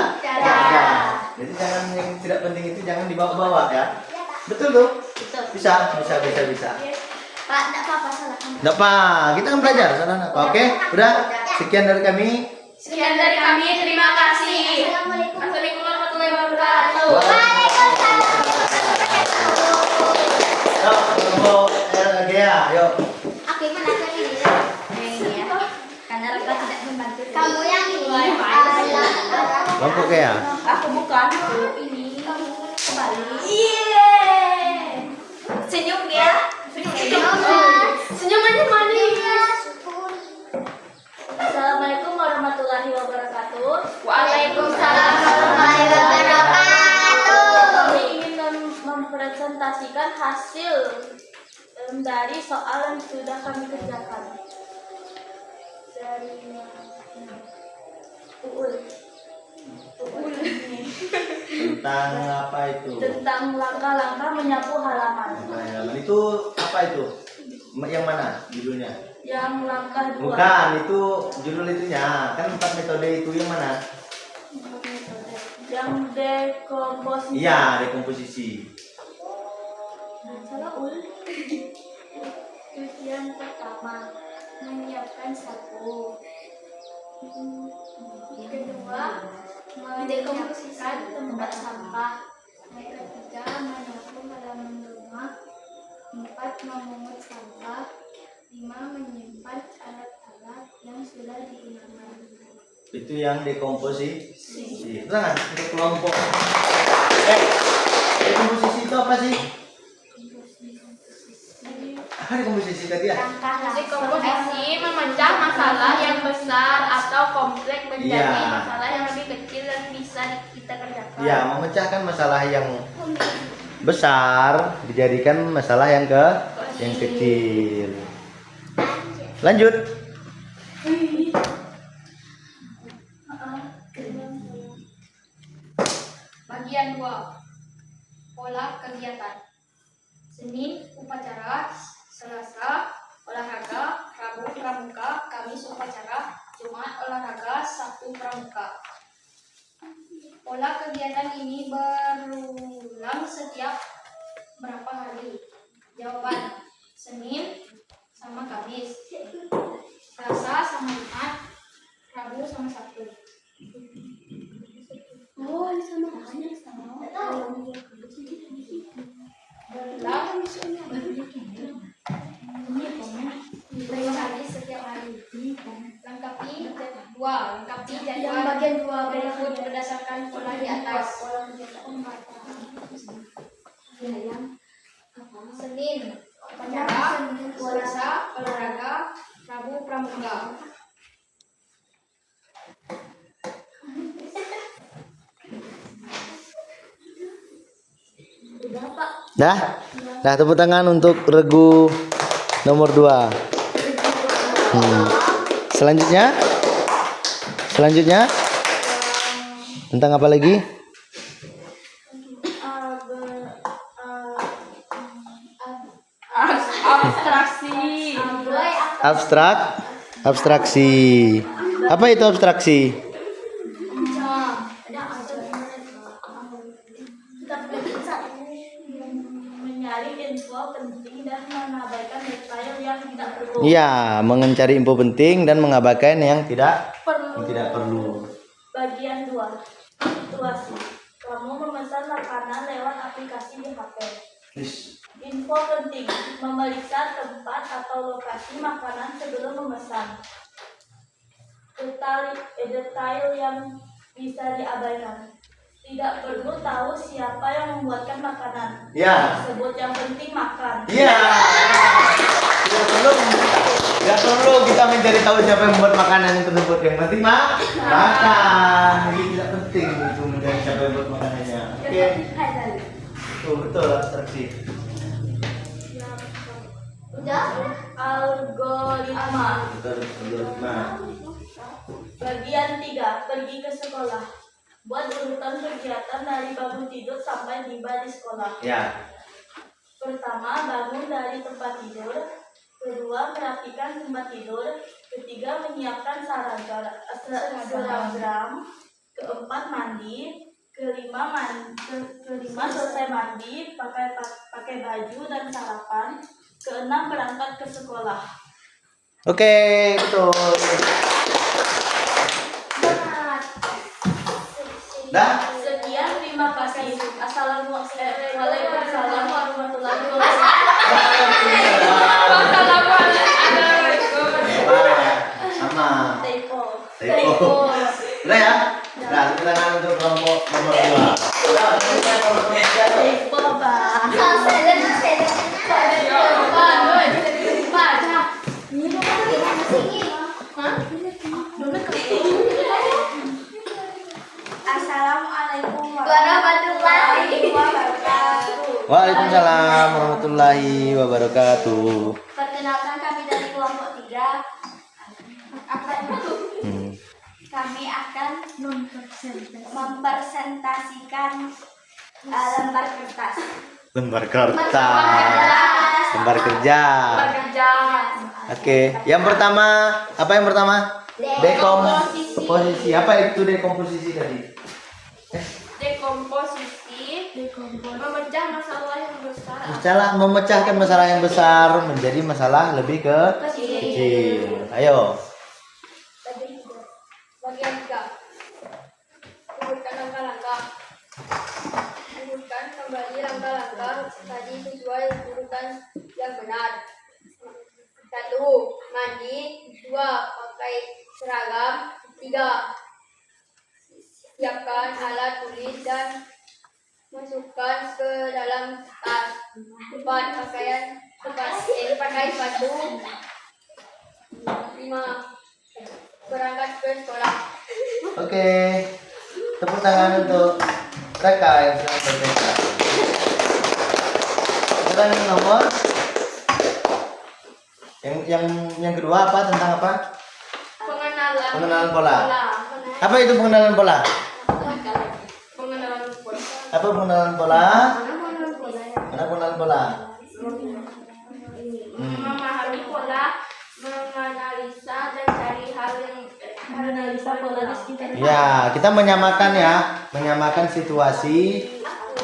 Jadi jangan yang tidak penting itu jangan dibawa-bawa ya. Betul tuh? Bisa. Pak, enggak apa-apa, salah kamu. Enggak apa, kita kan belajar salah apa. Oke, udah. Sekian dari kami. Sekian dari kami, terima kasih. Assalamualaikum. Assalamualaikum warahmatullahi wabarakatuh. Yuk. Aku yang mana tadi? Karena Raka tidak membantu. Kamu yang ini. Kelompok ya. Aku bukan. Ini Kamu kembali. senyum ya. Senyumannya manis. Syukur. Assalamualaikum warahmatullahi wabarakatuh. Waalaikumsalam warahmatullahi wabarakatuh. Kami ingin mempresentasikan hasil dari soal yang sudah kami kerjakan. Dari Uul. Tentang apa itu? Tentang langkah-langkah menyapu halaman. Halaman itu apa itu? Yang mana judulnya? Yang langkah 2. Bukan, itu judul itunya. Kan 4 metode itu yang mana? Yang dekomposisi. Iya, dekomposisi. Salah Ul. Tujuan pertama menyiapkan sapu. Kedua, mendekomposisikan tempat sampah. Yang ketiga, menyapu halaman rumah. 4, memungut sampah. 5, menyimpan alat-alat yang sudah digunakan. Itu yang dekomposisi. Jangan untuk kelompok. Dekomposisi itu apa sih? Apa dekomposisi tadi ya? Dekomposisi memecah masalah yang besar atau kompleks menjadi Iya. masalah yang lebih kecil dan bisa kita kerjakan. Ya, memecahkan masalah yang besar dijadikan masalah yang kecil. Lanjut. Bagian 2. Pola kegiatan. Senin upacara, Selasa olahraga, Rabu pramuka, Kamis upacara, Jumat olahraga, Sabtu pramuka. Pola kegiatan ini berulang setiap berapa hari? Jawaban: Senin sama Kamis, Selasa sama Jumat, Rabu sama Sabtu. Oh, ini sama hanya sama. Berulang berapa hari setiap hari. Lengkapi jadwal Yang bagian 2 berikut berdasarkan pola di atas. Senin upacara, Selasa olahraga, Rabu pramuka. Dah? Dah, tepuk tangan untuk regu nomor 2. Selanjutnya tentang apa lagi? Abstraksi. Abstraksi. Apa itu abstraksi? Mencari info penting dan mengabaikan detail yang tidak perlu. Iya, mencari info penting dan mengabaikan yang tidak perlu. Bagian 2. Situasi. Kamu memesan makanan lewat aplikasi di HP. Info penting: memeriksa tempat atau lokasi makanan sebelum memesan. Detail yang bisa diabaikan. Tidak perlu tahu siapa yang membuatkan makanan. Ya. Sebut yang penting makan. Iya. Tidak perlu kita mencari tahu siapa yang membuat makanan yang tersebut. Yang penting makan. Jadi tidak penting itu mencari siapa yang membuat makanannya. Oke. Tuh, betul abstraksi. Udah? Algoritma. Betul, algoritma. Bagian 3. Pergi ke sekolah. Buat urutan kegiatan dari bangun tidur sampai tiba di sekolah. Ya. Pertama, bangun dari tempat tidur. Kedua, merapikan tempat tidur. Ketiga, menyiapkan seragam. Keempat, mandi. Kelima, selesai mandi, pakai baju dan sarapan. Keenam, berangkat ke sekolah. Oke, betul. Dah? Sekian, terima kasih. Assalamualaikum warahmatullahi wabarakatuh. Sama. Typo. Udah ya? Nah, tepuk tangan untuk kelompok nomor 2. Typo, Pak. Assalamualaikum warahmatullahi wabarakatuh. Waalaikumsalam warahmatullahi wabarakatuh. Perkenalkan kami dari kelompok 3. Kami akan mempresentasikan lembar kertas. Lembar kertas. Lembar kerja. Oke, yang pertama, apa yang pertama? Dekomposisi. Apa itu dekomposisi tadi? Dekomposisi memecah masalah yang besar. Memecahkan masalah yang besar menjadi masalah lebih kecil. Ayo. Bagian 3. Sebutkan langkah-langkah. Sebutkan kembali langkah-langkah tadi sesuai urutan yang benar. 1. Mandi. 2. Pakai seragam. 3. Siapkan alat tulis dan masukkan ke dalam tas. 4. Pakai sepatu. 5. Berangkat ke sekolah. Oke. Tepuk tangan untuk mereka yang sedang berbicara. Sekarang nomor yang kedua apa, tentang apa? Pengenalan pola. Apa itu pengenalan pola? Apa pengenalan pola? Mana pengenalan pola? Memahami pola, menganalisa dan cari hal yang menganalisa pola di sekitar. Ya, kita menyamakan situasi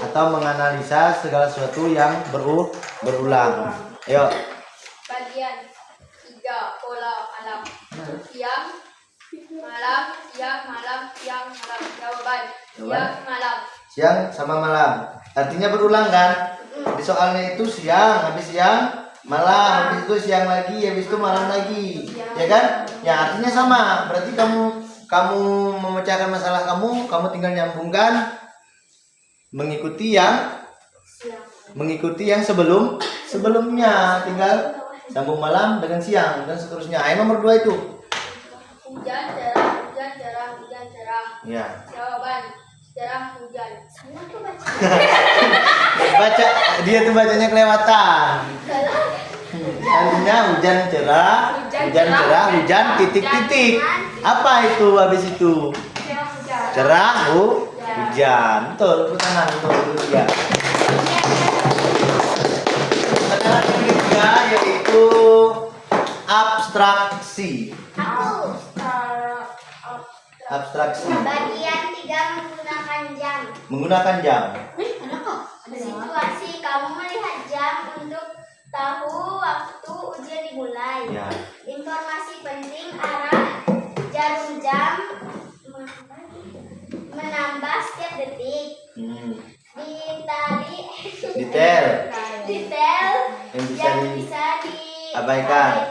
atau menganalisa segala sesuatu yang berulang. Ayo. Bagian 3. Pola alam. Siang, malam, siang, malam, siang, malam. Jawaban. Siang, malam. Siang sama malam. Artinya berulang kan? Di soalnya itu siang, habis siang, malam, habis itu siang lagi, habis itu malam lagi. Ya kan? Ya artinya sama. Berarti kamu memecahkan masalah kamu tinggal nyambungkan mengikuti yang sebelumnya, tinggal sambung malam dengan siang dan seterusnya. Ayo nomor 2 itu. Hujan, cerah, hujan, cerah, hujan, cerah. Ya. Jawaban. Cerah, hujan. Baca, dia tuh bacanya kelewatan. Artinya hujan cerah, hujan titik-titik. Apa itu habis itu? Cerah, hujan. Betul, tepuk tangan untuk ya. Pertanyaan yang ketiga yaitu abstraksi. Abstraksi. Bagian 3 menggunakan jam. Menggunakan jam. Situasi kamu melihat jam untuk tahu waktu ujian dimulai. Ya. Informasi penting arah jarum jam menambah setiap detik. Detail yang bisa diabaikan.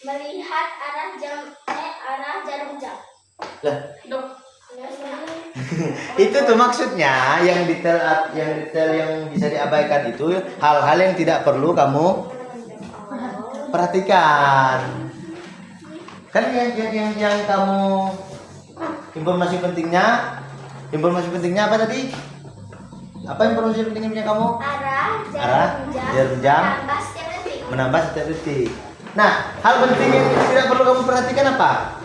Melihat arah jarum jam. Lah, Itu tuh maksudnya yang detail yang bisa diabaikan itu hal-hal yang tidak perlu kamu perhatikan. Kan yang kamu informasi pentingnya apa tadi? Apa informasi pentingnya punya kamu? Arah, jarum jam, menambah setiap detik. Nah, hal penting yang tidak perlu kamu perhatikan apa?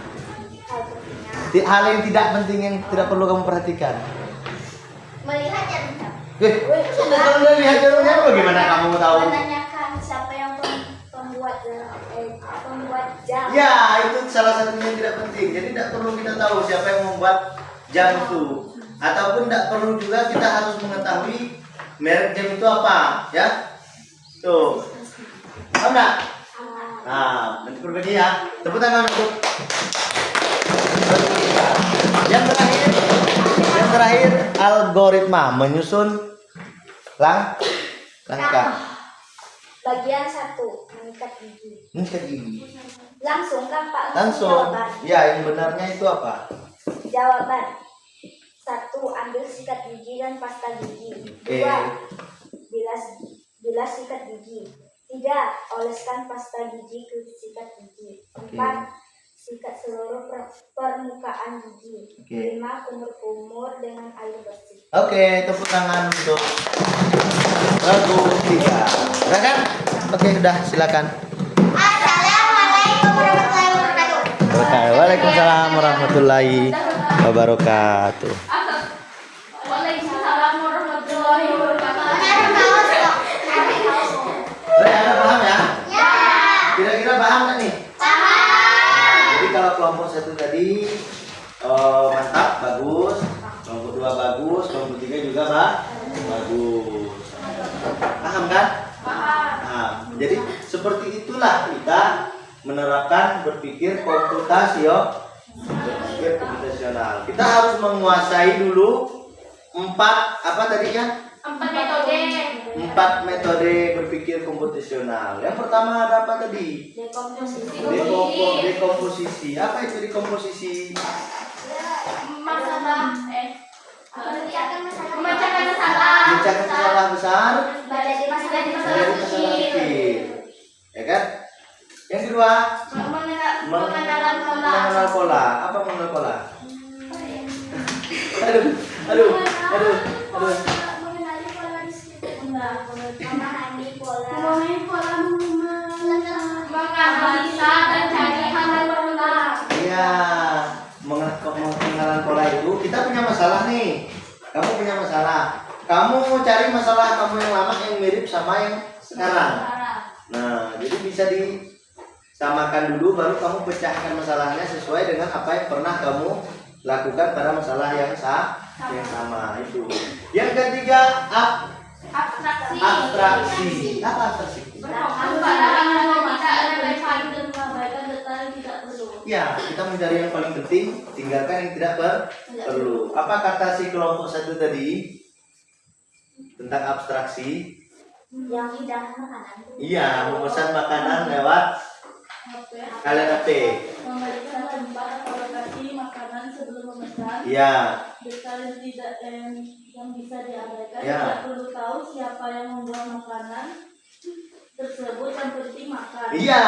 Hal yang tidak penting yang tidak perlu kamu perhatikan. Melihat jarum jam. Kalau nggak lihat jarumnya bagaimana kamu tahu? Menanyakan siapa yang pembuat jam. Ya, itu salah satunya yang tidak penting. Jadi tidak perlu kita tahu siapa yang membuat jam itu. Ataupun tidak perlu juga kita harus mengetahui merek jam itu apa, ya? Tuh. Tahu nggak? Nah, nanti berbeda ya. Tepuk tangan untuk yang terakhir algoritma menyusun langkah. Bagian 1, mengikat gigi. Mengikat gigi. Langsung kan Pak? Langsung. Jawaban. Ya, yang benarnya itu apa? Jawaban. 1. Ambil sikat gigi dan pasta gigi. 2. Bilas sikat gigi. 3. Oleskan pasta gigi ke sikat gigi. 4. Sikat seluruh permukaan gigi. 5. Kumur-kumur dengan air bersih. Oke, tepuk tangan untuk lagu 3. Udah kan? Oke, udah silakan. Assalamualaikum warahmatullahi wabarakatuh. Waalaikumsalam warahmatullahi wabarakatuh. Waalaikumsalam warahmatullahi wabarakatuh. Udah ada paham ya? Ya. Kira-kira paham nggak nih? Paham. Jadi kalau kelompok 1 tadi mantap, bagus. Kelompok 2 bagus, kelompok 3 juga bagus. Paham kan? Paham. Jadi seperti itulah kita menerapkan berpikir komputasional. Kita harus menguasai dulu 4 apa tadinya? 4 metode berpikir komputasional. Yang pertama ada apa tadi? Dekomposisi. Apa itu dekomposisi? Memecahkan masalah. Memecahkan masalah besar Menjadi masalah menjadi masalah kecil. Ya kan? Yang kedua, mengenal pola. Apa mengenal pola? Aduh. mengenali pola memahami pola Menganalisa dan cari hal yang berulang. Iya, pengenalan pola itu kita punya masalah nih. Kamu punya masalah. Kamu mau cari masalah kamu yang lama yang mirip sama yang sekarang. Nah, jadi bisa disamakan dulu baru kamu pecahkan masalahnya sesuai dengan apa yang pernah kamu lakukan pada masalah yang sama itu. Yang ketiga, abstraksi. Apa abstraksi? Berfokus pada hal yang tidak relevan dan mengabaikan detail yang tidak perlu. Ya, kita mencari yang paling penting, tinggalkan yang tidak perlu. Apa kata si kelompok 1 tadi tentang abstraksi? yang hidangan makanan. Iya, memesan makanan lewat kalian HP. Memberikan tempat atau lokasi makanan sebelum memesan. Iya. Detail yang tidak yang bisa diabaikan. Ya. Tidak perlu tahu siapa yang membuat makanan tersebut, yang penting makan. Iya.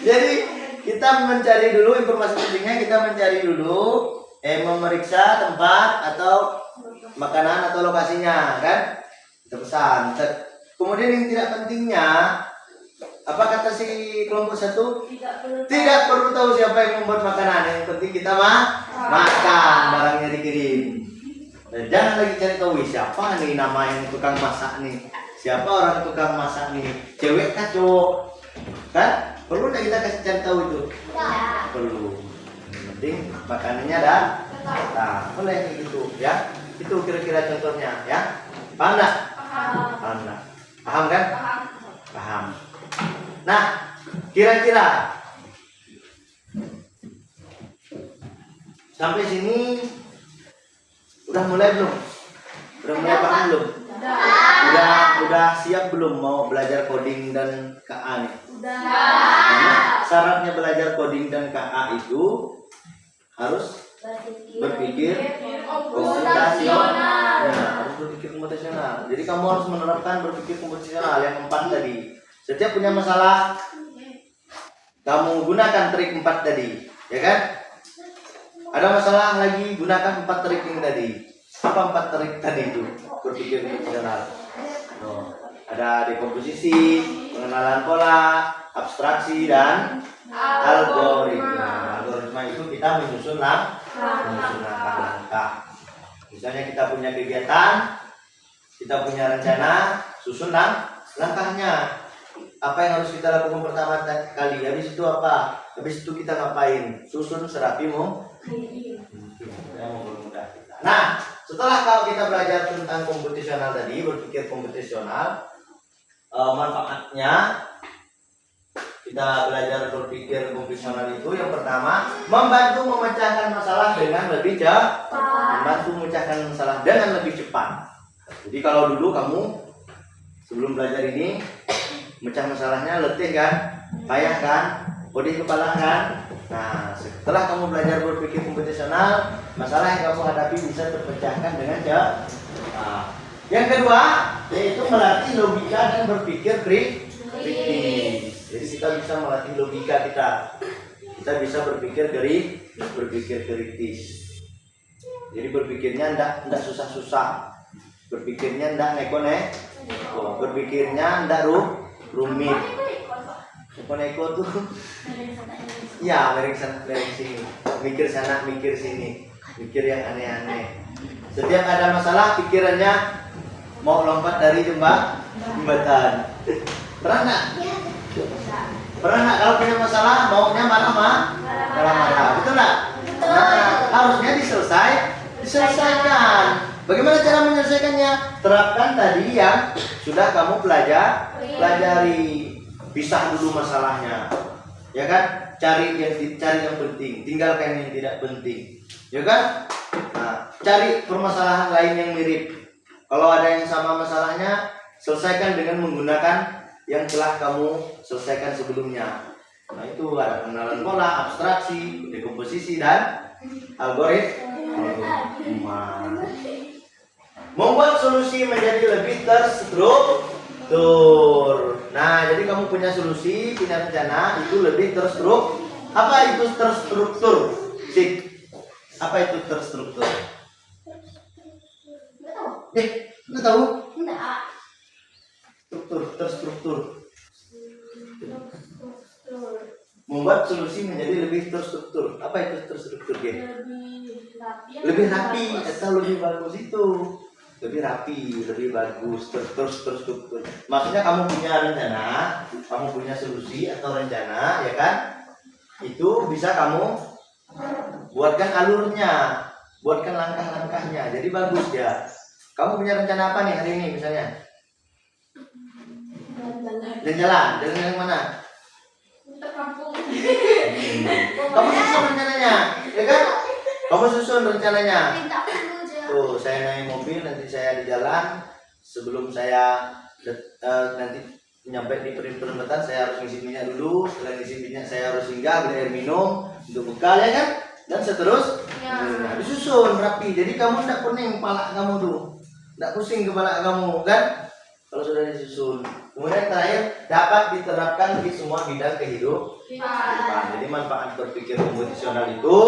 Jadi kita mencari dulu informasi pentingnya, kita mencari dulu memeriksa tempat atau makanan atau lokasinya, kan? Kita pesan. Kemudian yang tidak pentingnya, apa kata si kelompok 1? Tidak perlu tahu siapa yang membuat makanan, yang penting kita makan, barangnya dikirim. Dan jangan lagi cari tahu siapa nih nama yang tukang masak nih, siapa orang tukang masak nih, cewek kah cowok, kan? Perlu nggak kita kasih cari tahu itu? Ya. Perlu. Yang penting makanannya dah. Nah, boleh kayak gitu ya. Itu kira-kira contohnya ya. Paham nggak? Paham nggak? Paham kan? Paham. Nah, kira-kira sampai sini udah mulai belum? Udah mulai paham belum? Udah siap belum mau belajar coding dan KA nih? Karena syaratnya belajar coding dan KA itu harus berpikir komputasional. Ya, harus berpikir komputasional. Jadi kamu harus menerapkan berpikir komputasional yang 4 tadi. Setiap punya masalah, kamu gunakan trik 4 tadi, ya kan? Ada masalah lagi, gunakan 4 trik ini tadi. Apa 4 trik tadi itu? Berpikir komputasional. Oh, ada dekomposisi, pengenalan pola, abstraksi, dan algoritma. Algoritma itu kita menyusun langkah-langkah. Misalnya kita punya kegiatan, kita punya rencana, susun langkahnya. Apa yang harus kita lakukan pertama kali? Habis itu apa? Habis itu kita ngapain? Susun serapi mempermudah kita. Nah, setelah kalau kita belajar tentang komputasional tadi, berpikir komputasional, manfaatnya kita belajar berpikir komputasional itu yang pertama membantu memecahkan masalah dengan lebih cepat. Membantu memecahkan masalah dengan lebih cepat. Jadi kalau dulu kamu sebelum belajar ini mecah masalahnya letih kan, payah kan, pedih kepala kan. Nah, setelah kamu belajar berpikir komputasional, masalah yang kamu hadapi bisa terpecahkan dengan cepat. Yang kedua, yaitu melatih logika dan berpikir kritis. Jadi kita bisa melatih logika kita. Kita bisa berpikir kritis. Jadi berpikirnya enggak susah-susah. Berpikirnya enggak neko-neko. Berpikirnya enggak rumit. Neko tuh ya merek sana merek sini, mikir sana mikir sini, mikir yang aneh-aneh. Setiap ada masalah pikirannya mau lompat dari jembatan. Pernah nggak? Pernah nggak kalau punya masalah maunya marah-marah, betul nggak? Nah, harusnya diselesaikan. Bagaimana cara menyelesaikannya? Terapkan tadi yang sudah kamu pelajari. Pisah dulu masalahnya, ya kan? Cari yang penting, tinggalkan yang tidak penting, ya kan? Nah, cari permasalahan lain yang mirip. Kalau ada yang sama masalahnya, selesaikan dengan menggunakan yang telah kamu selesaikan sebelumnya. Nah, itu ada pengenalan pola, abstraksi, dekomposisi, dan algoritma. Membuat solusi menjadi lebih terstruktur. Nah, jadi kamu punya solusi, punya rencana, itu lebih terstruktur. Apa itu terstruktur? Sik. Apa itu terstruktur? Nggak tahu? Terstruktur. Membuat solusi menjadi lebih terstruktur. Apa itu terstruktur, Ge? Lebih rapi atau lebih bagus itu? Lebih rapi, lebih bagus, terstruktur. Maksudnya kamu punya rencana, kamu punya solusi atau rencana, ya kan? Itu bisa kamu buatkan alurnya, buatkan langkah-langkahnya. Jadi bagus ya. Kamu punya rencana apa nih hari ini misalnya? Jalan yang mana? Kamu susun rencananya, ya kan? Kamu susun rencananya. Tuh, saya naik mobil, nanti saya di jalan. Sebelum saya nanti nyampe di perempatan, saya harus ngisi minyak dulu. Setelah ngisi minyak, saya harus singgah beli air minum untuk bekal, ya kan? Dan seterusnya. Nah, disusun rapi. Jadi kamu tidak pening kepala kamu tuh, tidak pusing kepala kamu, kan? Kalau sudah disusun. Kemudian terakhir, dapat diterapkan di semua bidang kehidupan. Jadi manfaat berpikir komputasional itu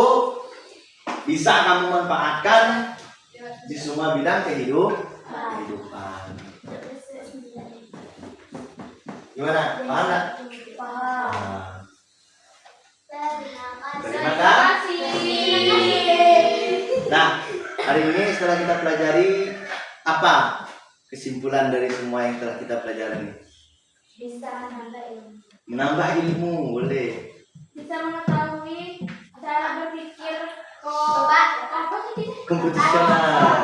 bisa kamu manfaatkan di semua bidang kehidupan. Gimana? Paham nggak? Paham. Terima kasih. Nah, hari ini setelah kita pelajari, apa kesimpulan dari semua yang telah kita pelajari? Bisa menambah ilmu. Menambah ilmu, boleh. Bisa mengetahui cara berpikir Komputasional.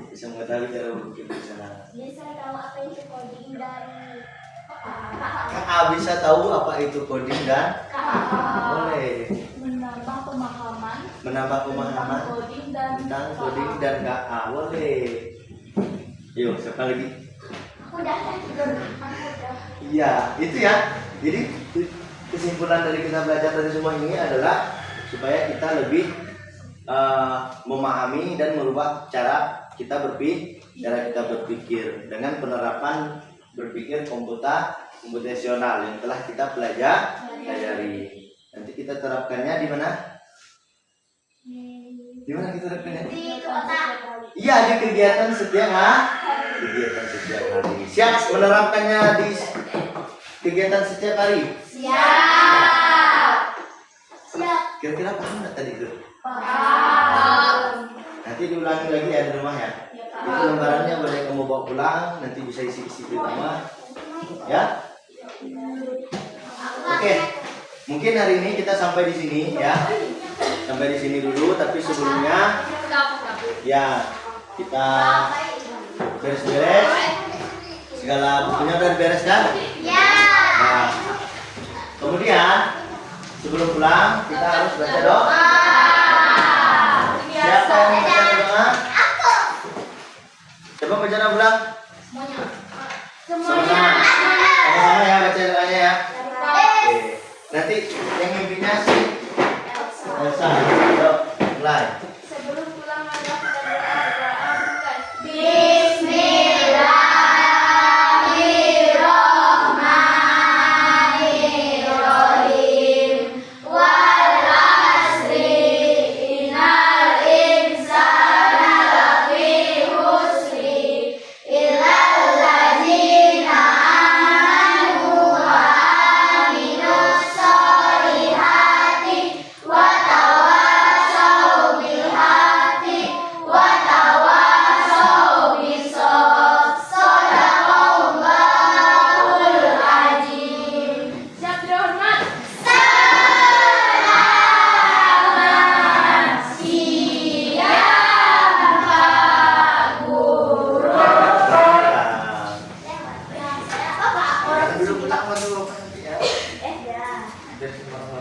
Bisa mengetahui cara berpikir komputasional. Bisa tahu apa itu coding dan KA bisa tahu apa itu coding dan boleh. Menambah pemahaman tentang coding dan KA, boleh. Yuk, siapa lagi? Iya, itu ya. Jadi kesimpulan dari kita belajar dari semua ini adalah supaya kita lebih memahami dan merubah cara kita berpikir dengan penerapan berpikir komputasional yang telah kita pelajari. Nanti kita terapkannya di mana? Di mana kita terapkannya? Di otak. Iya, di kegiatan setiap hari. Siap menerapkannya di kegiatan setiap hari? Siap. Kira-kira paham nggak tadi itu? Paham. Nanti diulangi lagi ya di rumah ya. Itu lembarannya boleh kamu bawa pulang, nanti bisa isi-isi di rumah. Ya? Oke. Mungkin hari ini kita sampai di sini ya. Sampai di sini dulu, tapi sebelumnya ya kita beres-beres. Segala bukunya udah beres kan? Ya. Nah, kemudian sebelum pulang kita harus baca doa. Siapa yang mau baca doa? Coba baca doa pulang. Sama-sama. Sama-sama ya baca doanya ya. Oke. Nanti yang mimpinya si Elsa. Yuk, mulai. Sebelum pulang mari kita berdoa. Bismillahirrahmanirrahim. Wal asri innal insana lafi khusri illal ladzina amanu wa amilus solihati wa tawassaw bil haqqi wa tawassaw bis sabr. Shadaqallahul azim. Siap dihormat. Selamat siang Pak Guru. Dulu pulang dulu nanti ya. Ya. Biar semua